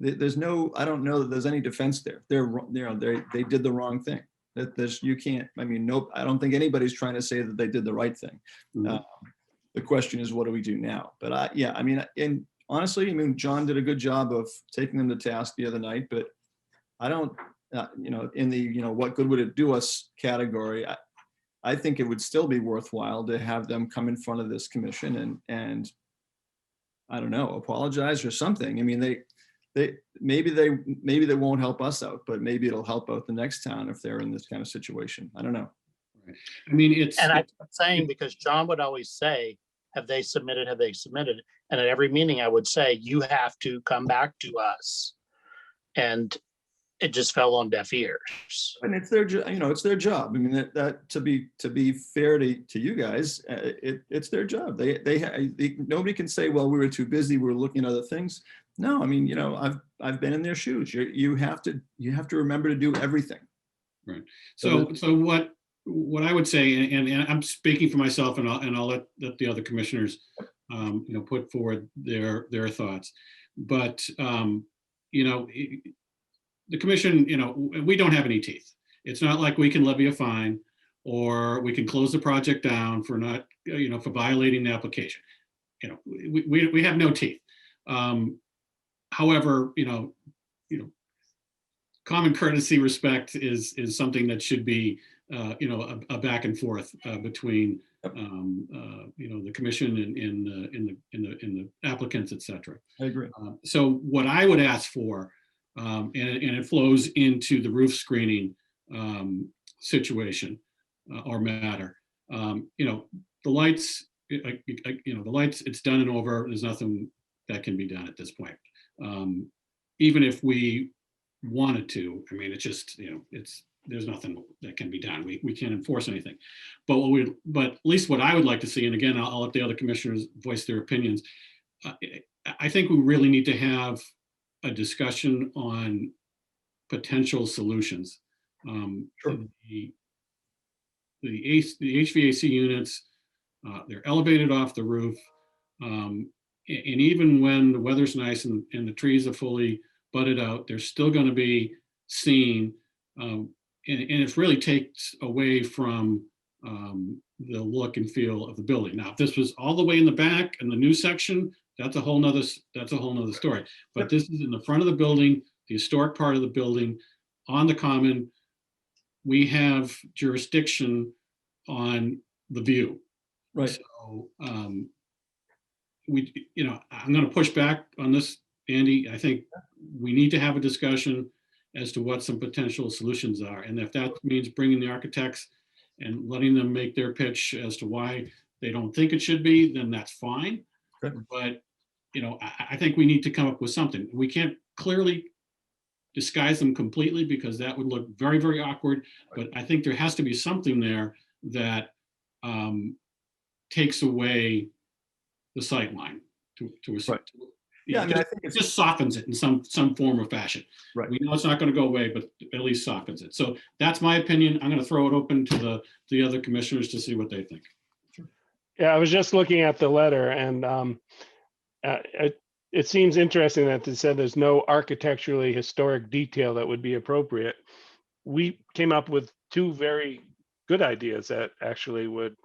there's no, I don't know that there's any defense there. They did the wrong thing. That you can't, I mean, nope, I don't think anybody's trying to say that they did the right thing. Mhm. The question is, what do we do now? But yeah, I mean, and honestly, I mean, John did a good job of taking them to task the other night, but I don't, in the, what good would it do us category, I think it would still be worthwhile to have them come in front of this commission and I don't know, apologize or something. I mean, maybe they won't help us out, but maybe it'll help out the next town if they're in this kind of situation. I don't know. I mean, it's, And I'm saying, because John would always say, have they submitted, have they submitted? And at every meeting, I would say, you have to come back to us. And it just fell on deaf ears. And it's their, it's their job. I mean, that to be fair to you guys, it's their job. They nobody can say, well, we were too busy, we were looking at other things. No, I mean, I've been in their shoes. You have to remember to do everything. right. So what I would say, and I'm speaking for myself, and I'll let the other commissioners, put forward their thoughts. But the commission, we don't have any teeth. It's not like we can levy a fine, or we can close the project down for not, for violating the application. We have no teeth. However, common courtesy, respect is something that should be, a back and forth between, the commission and the applicants, et cetera. I agree. So what I would ask for, and it flows into the roof screening situation or matter. The lights, the lights, it's done and over. There's nothing that can be done at this point. Even if we wanted to, I mean, it's just, there's nothing that can be done. We can't enforce anything. But at least what I would like to see, and again, I'll let the other commissioners voice their opinions. I think we really need to have a discussion on potential solutions. Sure. The HVAC units, they're elevated off the roof. And even when the weather's nice and the trees are fully budded out, they're still going to be seen. And it really takes away from the look and feel of the building. Now, if this was all the way in the back in the new section, that's a whole nother story. But this is in the front of the building, the historic part of the building, on the common. We have jurisdiction on the view. Right. So I'm going to push back on this, Andy. I think we need to have a discussion as to what some potential solutions are. And if that means bringing the architects and letting them make their pitch as to why they don't think it should be, then that's fine. Okay. But, I think we need to come up with something. We can't clearly disguise them completely, because that would look very, very awkward. But I think there has to be something there that takes away the sight line to a certain. Right. Yeah, I mean, I think it just softens it in some form or fashion. Right. We know it's not going to go away, but at least softens it. So that's my opinion. I'm going to throw it open to the other commissioners to see what they think. Yeah, I was just looking at the letter, and it seems interesting that they said there's no architecturally historic detail that would be appropriate. We came up with two very good ideas that actually would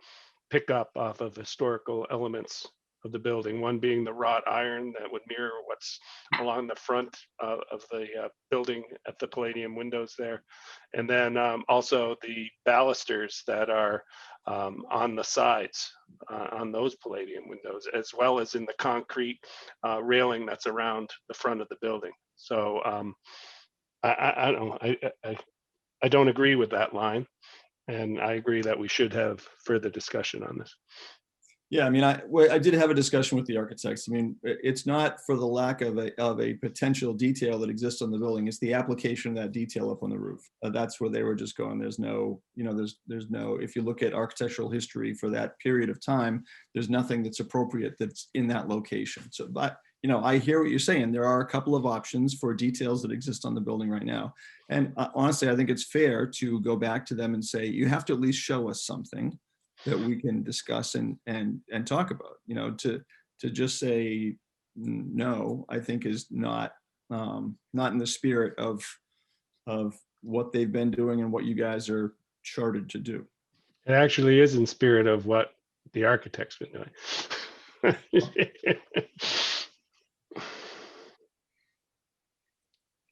pick up off of historical elements of the building. One being the wrought iron that would mirror what's along the front of the building at the Palladium windows there. And then also the balusters that are on the sides on those Palladium windows, as well as in the concrete railing that's around the front of the building. So I don't agree with that line. And I agree that we should have further discussion on this. Yeah, I mean, I did have a discussion with the architects. I mean, it's not for the lack of a potential detail that exists on the building. It's the application of that detail up on the roof. That's where they were just going. There's no, there's no, if you look at architectural history for that period of time, there's nothing that's appropriate that's in that location. So, but, I hear what you're saying. There are a couple of options for details that exist on the building right now. And honestly, I think it's fair to go back to them and say, you have to at least show us something that we can discuss and talk about. To just say no, I think is not in the spirit of what they've been doing and what you guys are chartered to do. It actually is in spirit of what the architect's been doing.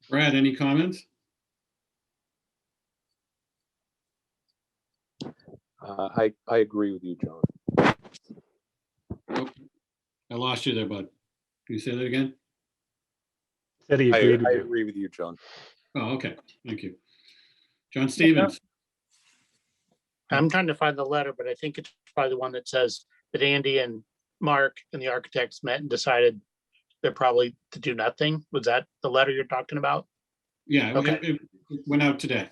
Brad, any comments? I agree with you, John. I lost you there, bud. Can you say that again? Said he I agreed with you. agree with you, John. Oh, okay. Thank you. John Stevens. I'm trying to find the letter, but I think it's probably the one that says that Andy and Mark and the architects met and decided they're probably to do nothing. Was that the letter you're talking about? Yeah, Okay. it went out today.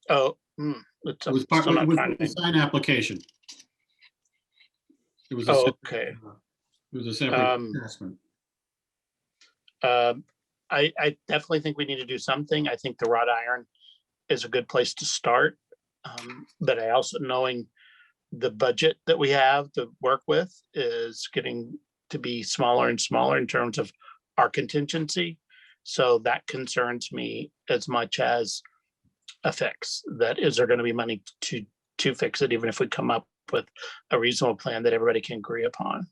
Oh, It was part still it not was finding the it. sign application. It was a Oh, separate- okay. It was a separate assessment. I definitely think we need to do something. I think the wrought iron is a good place to start. But I also, knowing the budget that we have to work with is getting to be smaller and smaller in terms of our contingency. So that concerns me as much as a fix. That is there going to be money to fix it, even if we come up with a reasonable plan that everybody can agree upon.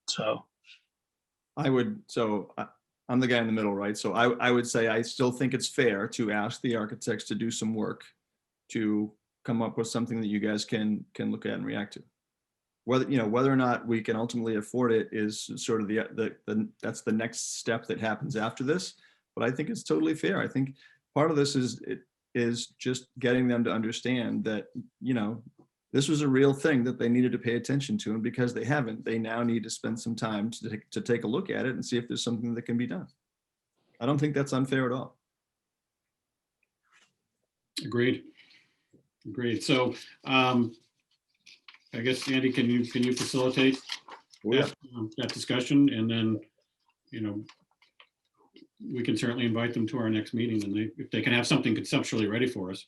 So I'm the guy in the middle, right? So I would say I still think it's fair to ask the architects to do some work to come up with something that you guys can look at and react to. Whether or not we can ultimately afford it is sort of that's the next step that happens after this. But I think it's totally fair. I think part of this is just getting them to understand that, this was a real thing that they needed to pay attention to. And because they haven't, they now need to spend some time to take a look at it and see if there's something that can be done. I don't think that's unfair at all. Agreed. So I guess, Andy, can you facilitate that discussion? And then, we can certainly invite them to our next meeting, and if they can have something conceptually ready for us.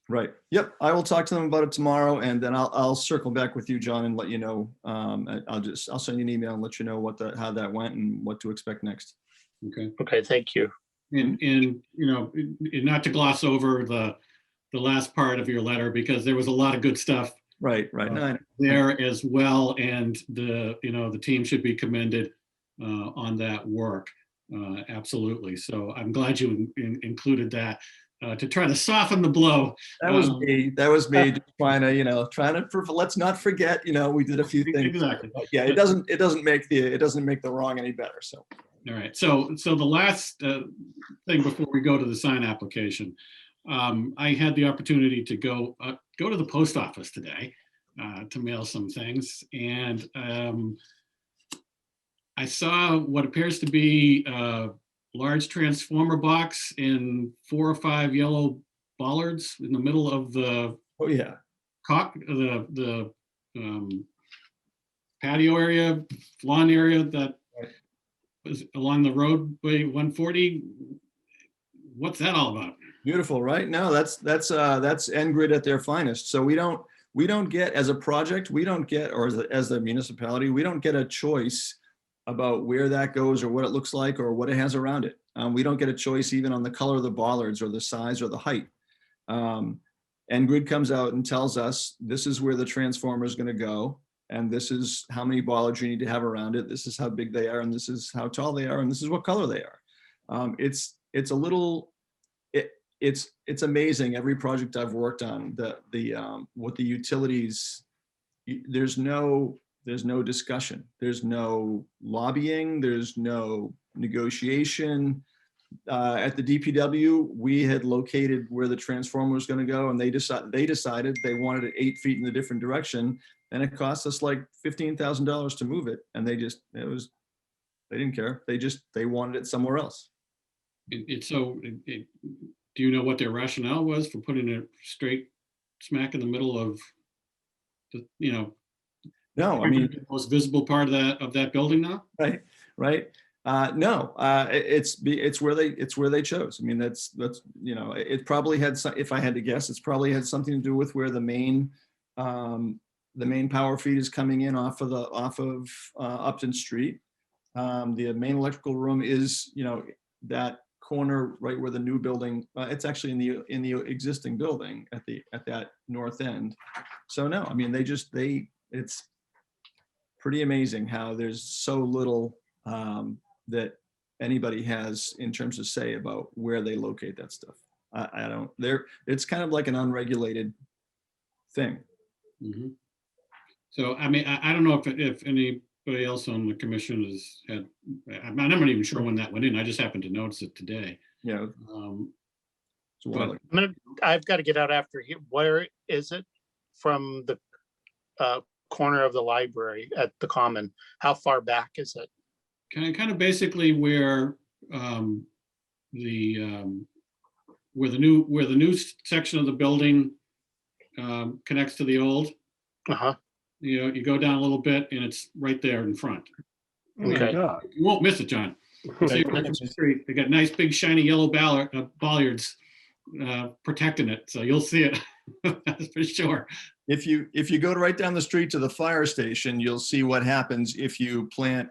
Right. Yep. I will talk to them about it tomorrow, and then I'll circle back with you, John, and let you know. I'll send you an email and let you know how that went and what to expect next. Okay. Thank you. And not to gloss over the last part of your letter, because there was a lot of good stuff Right. No, there as well, and the team should be commended on that work. Absolutely. So I'm glad you included that to try to soften the blow. That was me. That was me just trying to let's not forget, we did a few things. Exactly. But yeah, it doesn't make the wrong any better. So. All right. So the last thing before we go to the sign application, I had the opportunity to go to the post office today to mail some things, and I saw what appears to be a large transformer box in 4 or 5 yellow bollards in the middle of the Oh yeah. the patio area, lawn area that was along the roadway 140. What's that all about? Beautiful, right? No, that's NGrid at their finest. So we don't get, as a project, or as the municipality, we don't get a choice about where that goes or what it looks like or what it has around it. We don't get a choice even on the color of the bollards or the size or the height. NGrid comes out and tells us, this is where the transformer is going to go, and this is how many bollards you need to have around it. This is how big they are, and this is how tall they are, and this is what color they are. It's amazing. Every project I've worked on, what the utilities, there's no discussion. There's no lobbying. There's no negotiation. At the DPW, we had located where the transformer was going to go, and they decided they wanted it 8 feet in a different direction, and it cost us like $15,000 to move it. And they didn't care. They wanted it somewhere else. Do you know what their rationale was for putting it straight smack in the middle of the, No, I mean, the most visible part of that building now? Right. No, it's where they chose. I mean, that's it probably had some, if I had to guess, it's probably had something to do with where the main power feed is coming in off of Upton Street. The main electrical room is, that corner right where the new building, it's actually in the existing building at that north end. So no, I mean, pretty amazing how there's so little that anybody has in terms of say about where they locate that stuff. I don't, it's kind of like an unregulated thing. Mhm. So, I mean, I don't know if anybody else on the commission has had, I'm not even sure when that went in. I just happened to notice it today. You know, it's a while But ago. I've got to get out after here. Where is it from the corner of the library at the Common? How far back is it? kind of basically where where the new section of the building connects to the old. Uh-huh. You know, you go down a little bit and it's right there in front. Oh my Okay. God. You won't miss it, John. So you're right on the street. They got nice big shiny yellow bollards protecting it, so you'll see it. That's for sure. If you go right down the street to the fire station, you'll see what happens if you plant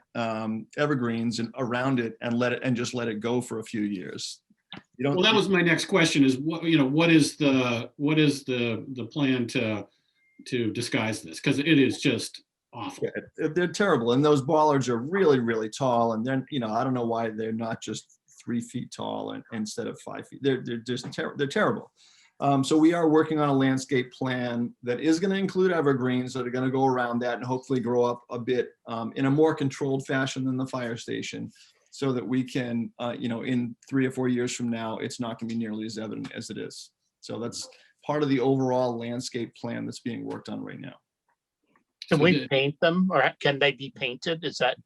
evergreens and around it and just let it go for a few years. You don't. Well, that was my next question is what is the plan to disguise this? Because it is just awful. They're terrible, and those bollards are really, really tall. And then I don't know why they're not just 3 feet tall instead of 5 feet. They're just they're terrible. So we are working on a landscape plan that is going to include evergreens that are going to go around that and hopefully grow up a bit in a more controlled fashion than the fire station, so that we can, in 3 or 4 years from now, it's not going to be nearly as evident as it is. So that's part of the overall landscape plan that's being worked on right now. Can So we the- paint them or can they be painted? Is that,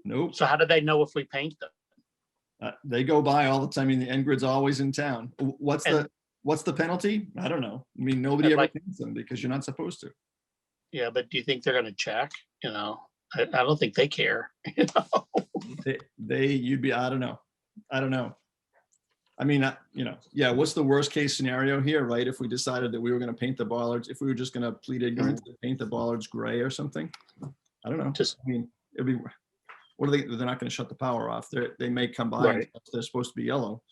Nope. so how do they know if we paint them? They go by all the time. I mean, the N-Grid's always in town. What's And- the penalty? I don't know. I mean, nobody I'd ever like- paints them because you're not supposed to. Yeah, but do you think they're gonna check? I don't think they care. I don't know. I mean, yeah, what's the worst case scenario here, right? If we decided that we were going to paint the bollards, if we were just going to plead ignorance to paint the bollards gray or something? I don't know. Just- I mean, it'd be, what are they're not going to shut the power off. They may come by, and Right. they're supposed to be yellow.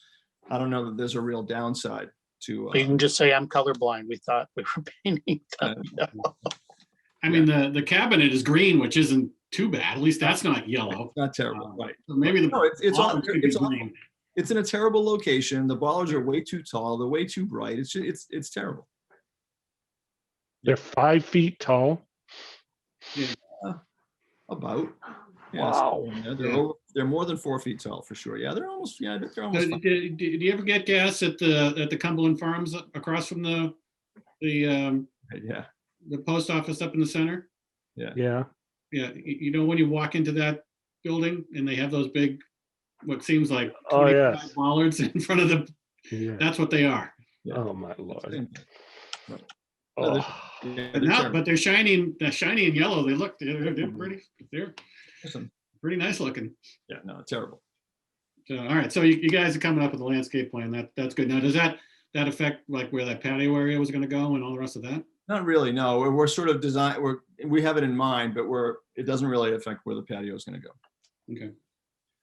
I don't know that there's a real downside to, You can just say I'm colorblind. We thought we were painting them. I mean, the cabinet is green, which isn't too bad. At least that's not yellow. not terrible, right? So maybe the No, it's all, bollards could be it's all, green. it's in a terrible location. The bollards are way too tall. They're way too bright. It's terrible. They're 5 feet tall. About. Wow. They're more than 4 feet tall for sure. Yeah, they're almost. Yeah, they're So almost. Did you ever get gas at the Cumberland Farms across from the Yeah. post office up in the center? Yeah. Yeah, you know, when you walk into that building and they have those big, what seems like Oh, 25 yes. bollards in front of the, Yeah. that's what they are. Yeah. Oh, my Lord. Same thing. No, Oh. Yeah, But they're now, terrible. but they're shiny and yellow. They're Listen, pretty nice looking. Yeah, no, terrible. So, all right, so you guys are coming up with a landscape plan. That's good. Now, does that affect like where that patio area was gonna go and all the rest of that? Not really. No, we're sort of we have it in mind, but it doesn't really affect where the patio is going to go. Okay.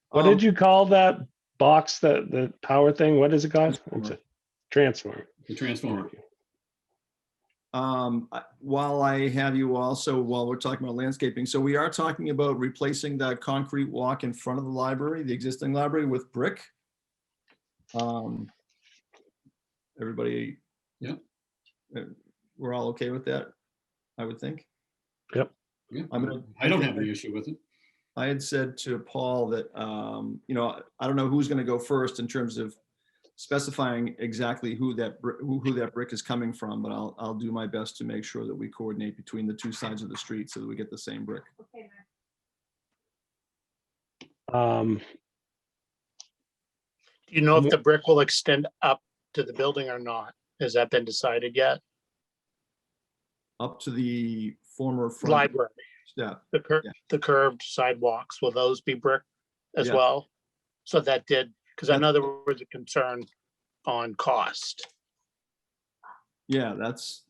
What did you call that box, the power thing? What is it called? It's a transformer. The transformer. While I have you also, while we're talking about landscaping, so we are talking about replacing that concrete walk in front of the library, the existing library, with brick. Everybody. Yep. We're all okay with that, I would think. Yep. Yeah, I'm I don't have any issue with it. I had said to Paul that, I don't know who's going to go first in terms of specifying exactly who that brick is coming from, but I'll do my best to make sure that we coordinate between the two sides of the street so that we get the same brick. Um, Do you know if the brick will extend up to the building or not? Has that been decided yet? Up to the former front Library, step. the Yeah. the curved sidewalks, will those be brick as Yeah. well? So that did, because I know That's- there was a concern on cost. Yeah, that's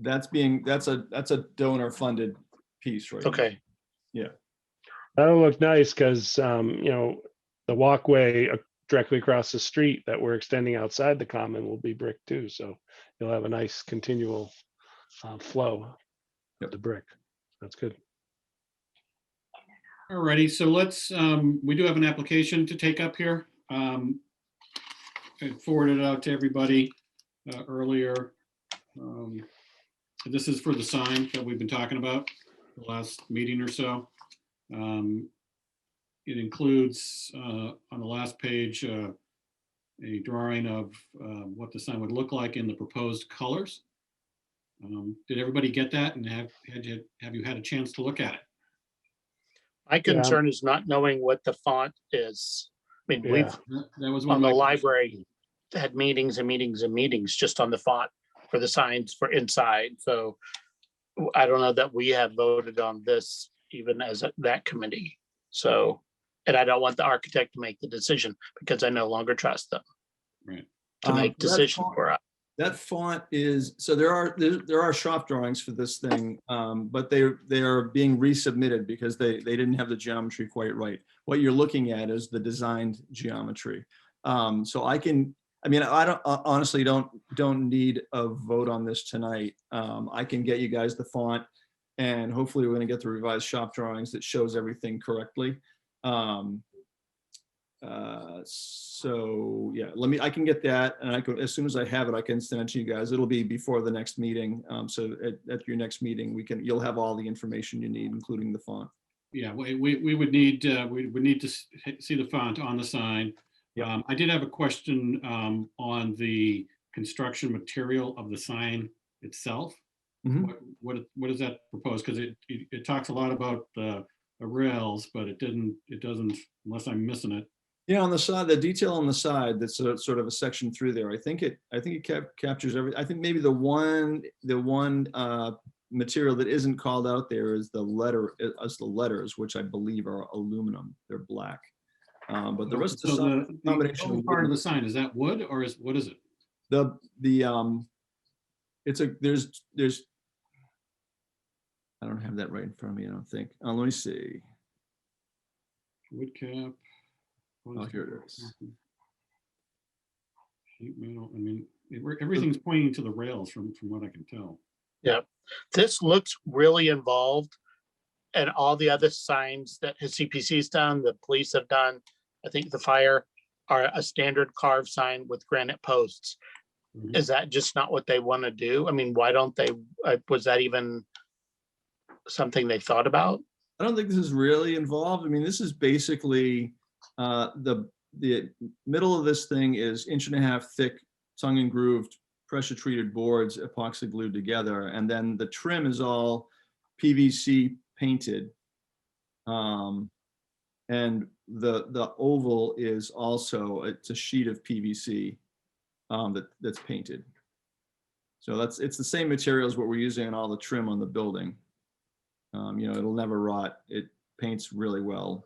a donor funded piece, right? Okay, That'll look nice because, the walkway directly across the street that we're extending outside the common will be brick too. So you'll have a nice continual flow Yep. of the brick. That's good. Alrighty, so let's, we do have an application to take up here. I forwarded it out to everybody earlier. This is for the sign that we've been talking about the last meeting or so. It includes on the last page a drawing of what the sign would look like in the proposed colors. Did everybody get that, and have you had a chance to look at it? My concern is not knowing what the font is. I mean, we've, That was one on of the my library, had meetings and meetings and meetings just on the font for the signs for inside. So I don't know that we have voted on this even as that committee. So, and I don't want the architect to make the decision because I no longer trust them Right. to make that decisions font- for us. That font is, so there are shop drawings for this thing, but they are being resubmitted because they didn't have the geometry quite right. What you're looking at is the designed geometry. So I honestly don't need a vote on this tonight. I can get you guys the font, and hopefully we're gonna get the revised shop drawings that shows everything correctly. So yeah, I can get that, and as soon as I have it, I can send it to you guys. It'll be before the next meeting. So at your next meeting, you'll have all the information you need, including the font. Yeah, we would need to see the font on the sign. Yep. I did have a question on the construction material of the sign itself. Mhm. What does that propose? Because it talks a lot about the rails, but it doesn't, unless I'm missing it. Yeah, on the side, the detail on the side, that's sort of a section through there. I think it captures every. I think maybe the one material that isn't called out there is the letters, which I believe are aluminum. They're black. But the rest of the sign, the combination whole of part of wood. the sign, is that wood, or what is it? There's I don't have that right in front of me, I don't think. Let me see. Wood cap. Oh, here it is. Sheet metal. I mean, everything's pointing to the rails from what I can tell. Yeah, this looks really involved. And all the other signs that his CPC's done, the police have done, I think the fire, are a standard carved sign with granite posts. Mhm. Is that just not what they want to do? I mean, why don't they, was that even something they thought about? I don't think this is really involved. I mean, this is basically the middle of this thing is 1.5 inch thick, tongue and grooved, pressure treated boards, epoxy glued together, and then the trim is all PVC painted. And the oval is also, it's a sheet of PVC that's painted. So it's the same material as what we're using in all the trim on the building. It'll never rot. It paints really well.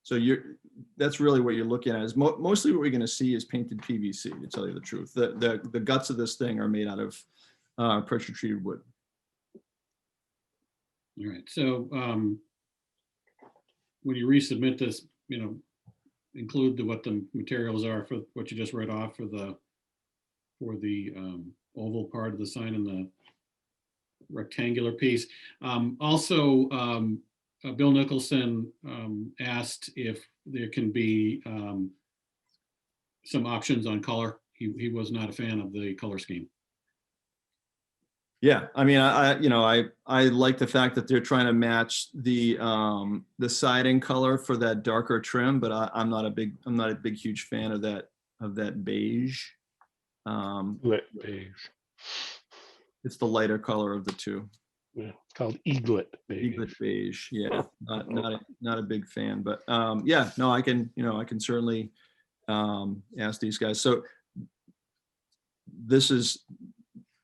So that's really what you're looking at. Is mostly what we're going to see is painted PVC, to tell you the truth. The guts of this thing are made out of pressure treated wood. All right, so when you resubmit this, include what the materials are for what you just read off for the oval part of the sign and the rectangular piece. Also, Bill Nicholson asked if there can be some options on color. He was not a fan of the color scheme. Yeah, I mean, I like the fact that they're trying to match the siding color for that darker trim, but I'm not a big huge fan of that beige. Lit beige. It's the lighter color of the two. Yeah, it's called eaglet beige. Eaglet beige, yeah, not a big fan, but yeah, no, I can certainly ask these guys. So this is,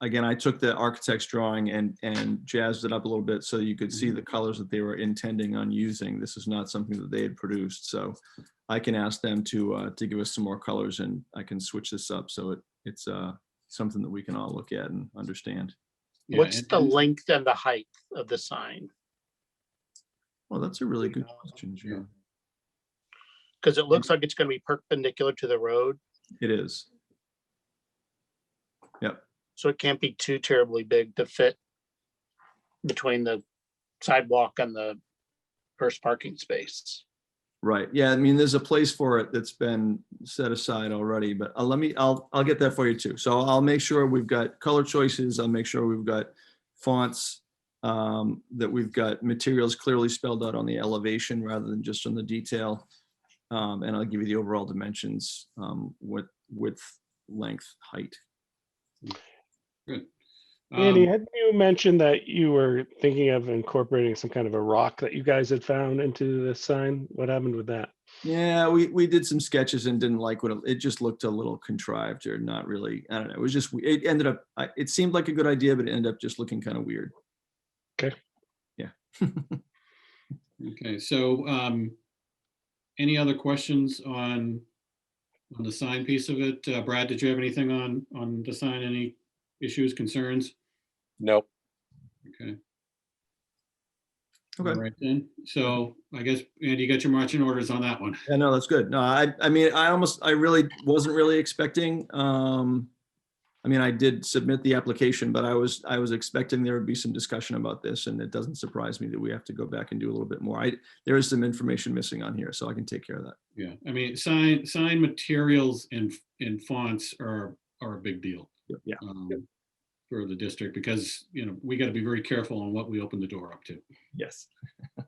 again, I took the architect's drawing and jazzed it up a little bit so you could see the colors that they were intending on using. This is not something that they had produced, so I can ask them to give us some more colors, and I can switch this up so it's something that we can all look at and understand. Yeah, What's and- the length and the height of the sign? Well, that's a really good question, Joe. Because it looks like it's going to be perpendicular to the road, It is. Yep. so it can't be too terribly big to fit between the sidewalk and the first parking space. Right. Yeah. I mean, there's a place for it that's been set aside already, but I'll get that for you too. So I'll make sure we've got color choices. I'll make sure we've got fonts, that we've got materials clearly spelled out on the elevation rather than just on the detail. And I'll give you the overall dimensions, width, length, height. Good. Andy, had you mentioned that you were thinking of incorporating some kind of a rock that you guys had found into the sign? What happened with that? Yeah, we did some sketches and didn't like it just looked a little contrived or not really, I don't know. It was just, it ended up, it seemed like a good idea, but it ended up just looking kind of weird. Okay. Yeah. Okay, so any other questions on the sign piece of it? Brad, did you have anything on the sign? Any issues, concerns? Nope. Okay. Okay. All right then. So I guess, Andy, you got your marching orders on that one. Yeah, no, that's good. No, I mean, I really wasn't really expecting, I mean, I did submit the application, but I was expecting there would be some discussion about this, and it doesn't surprise me that we have to go back and do a little bit more. There is some information missing on here, so I can take care of that. Yeah, I mean, sign materials and fonts are a big deal. Yeah. For the district, because, we got to be very careful on what we open the door up to. Yes.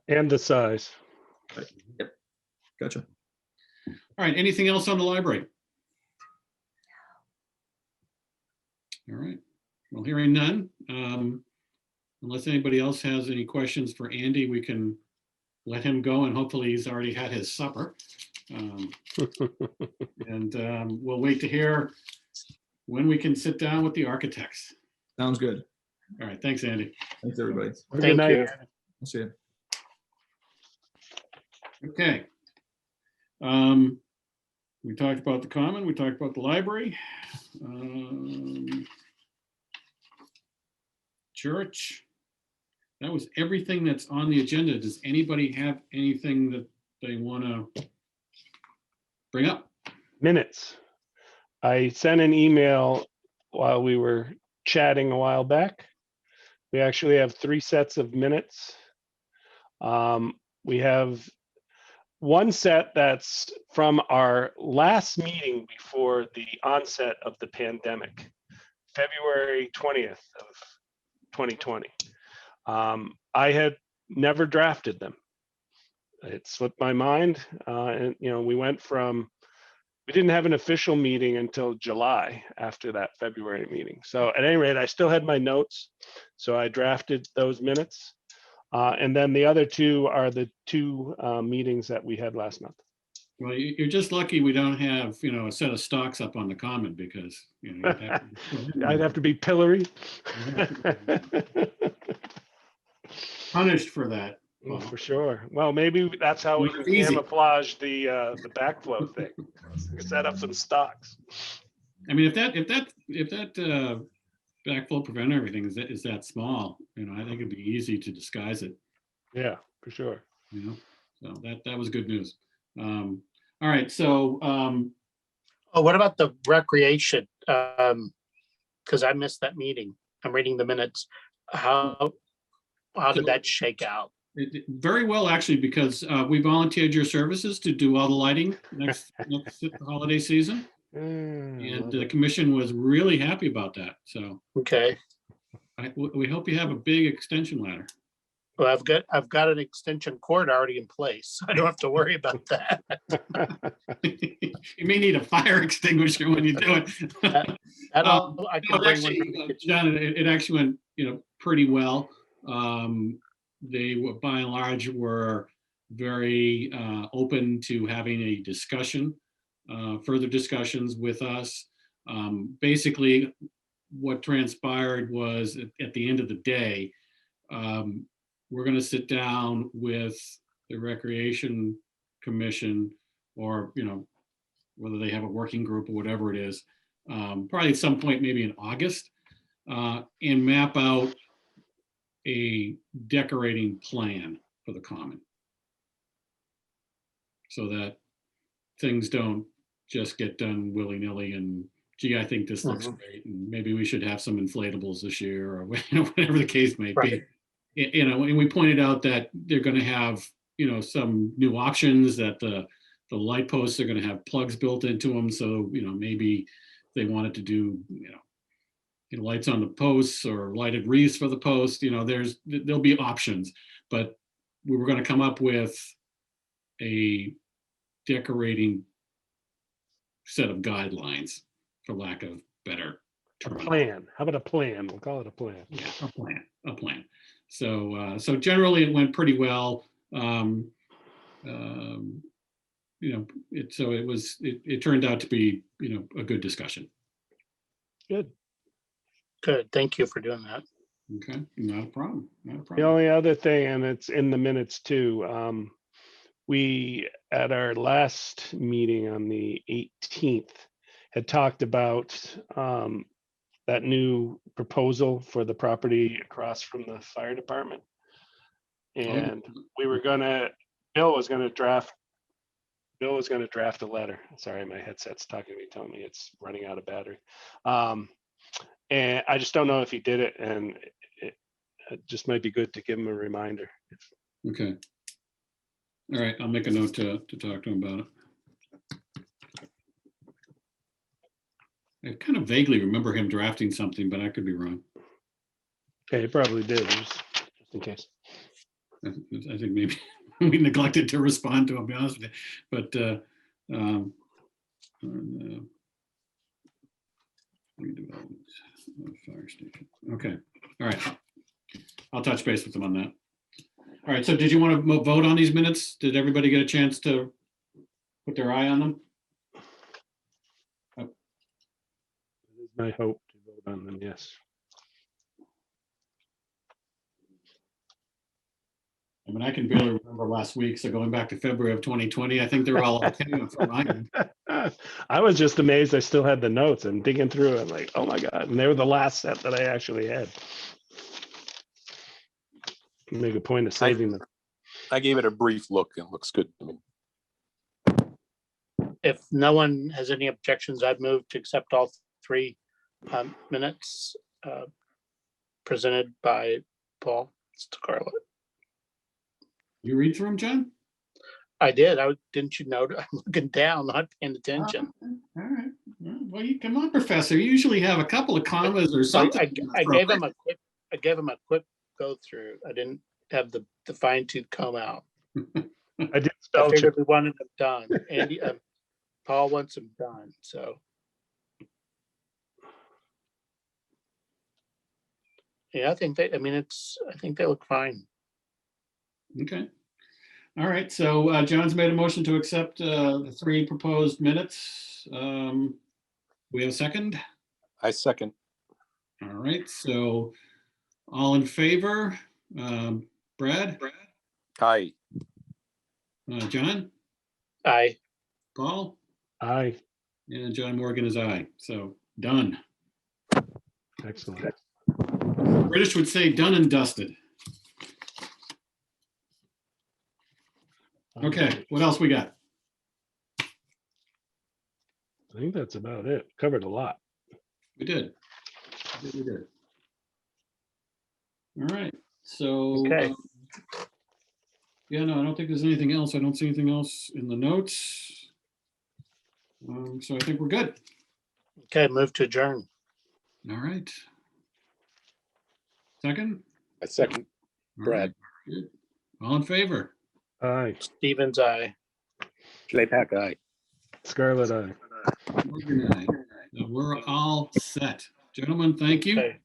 And the size. Right. Yep. Gotcha. All right, anything else on the library? All right, well, hearing none, unless anybody else has any questions for Andy, we can let him go, and hopefully he's already had his supper. And we'll wait to hear when we can sit down with the architects. Sounds good. All right, thanks, Andy. Thanks, everybody. Good Thank night. you. I'll see you. Okay. We talked about the common, we talked about the library. Church. That was everything that's on the agenda. Does anybody have anything that they want to bring up? Minutes. I sent an email while we were chatting a while back. We actually have 3 sets of minutes. We have one set that's from our last meeting before the onset of the pandemic, February 20th of 2020. I had never drafted them. It slipped my mind. And, we didn't have an official meeting until July after that February meeting. So at any rate, I still had my notes. So I drafted those minutes. And then the other 2 are the 2 meetings that we had last month. Well, you're just lucky we don't have, a set of stocks up on the common, because, you'd have to- I'd have to be pillory. punished for that. Well, For sure. Well, maybe that's how we Well, can it's easy. camouflage the backflow thing. Set up some stocks. I mean, if that backflow preventer everything is that small, I think it'd be easy to disguise it, Yeah, for sure. So that was good news. All right, so Oh, what about the recreation? Because I missed that meeting. I'm reading the minutes. How did that shake out? very well, actually, because we volunteered your services to do all the lighting next holiday season, and the commission was really happy about that. So Okay, we hope you have a big extension ladder. well, I've got an extension cord already in place. I don't have to worry about that. You may need a fire extinguisher when you do it. I can No, bring one. actually, John, it actually went, pretty well. They were, by and large, were very open to having a discussion, further discussions with us. Basically, what transpired was at the end of the day, we're going to sit down with the Recreation Commission, or whether they have a working group or whatever it is, probably at some point, maybe in August, and map out a decorating plan for the common, so that things don't just get done willy-nilly and, gee, I think this looks great, and maybe we should have some inflatables this year, or whatever the case may be. Right. you know, and we pointed out that they're gonna have, you know, some new options, that the light posts are gonna have plugs built into them, so, you know, maybe they wanted to do, you know, lights on the posts or lighted wreaths for the post, you know, there'll be options, but we were gonna come up with a decorating set of guidelines, for lack of better A term. plan. How about a plan? We'll call it a plan. Yeah, a plan. So, so generally it went pretty well. You know, it turned out to be, you know, a good discussion. Good. Good. Thank you for doing that. Okay, not a problem, not a The problem. only other thing, and it's in the minutes too, we, at our last meeting on the 18th, had talked about that new proposal for the property across from the fire department. And we were Bill was gonna draft a letter. Sorry, my headset's talking to me, telling me it's running out of battery. And I just don't know if he did it, and it just might be good to give him a reminder. Okay. All right, I'll make a note to talk to him about it. I kind of vaguely remember him drafting something, but I could be wrong. Okay, he probably did, just in case. I think maybe we neglected to respond to him, to be honest with you. But redevelopment, fire station. Okay, all right. I'll touch base with them on that. All right, so did you want to vote on these minutes? Did everybody get a chance to put their eye on them? It is my hope to vote on them, yes. I mean, I can barely remember last week, so going back to February of 2020, I think they're all okay from my end. I was just amazed I still had the notes and digging through it, like, oh my God, and they were the last set that I actually had. Make a point of saving them. I gave it a brief look and it looks good to me. If no one has any objections, I'd move to accept all three minutes presented by Paul Scarlett. You read through them, John? I did. Didn't you know? I'm looking down, not paying attention. All right. Well, you come on, Professor. You usually have a couple of commas or something. I gave him a quick go through. I didn't have the fine tooth comb out. I did I spell check. figured we wanted them done. Andy, Paul wants them done. So. Yeah, I think they look fine. Okay. All right. So John's made a motion to accept the three proposed minutes. We have a second. I second. All right. So all in favor? Brad? Aye. John? Aye. Paul? Aye, And John Morgan is aye. So done. excellent. British would say done and dusted. Okay, what else we got? I think that's about it. Covered a lot. We did. We did. All right, so. Okay. Yeah, no, I don't think there's anything else. I don't see anything else in the notes. So I think we're good. Okay, move to adjourn. All right. Second? I second. All Brad. right, good. All in favor? Aye, Stevens, aye. Pack, aye. Scarlet, aye. Morgan, aye. So we're all set. Gentlemen, thank you. Okay.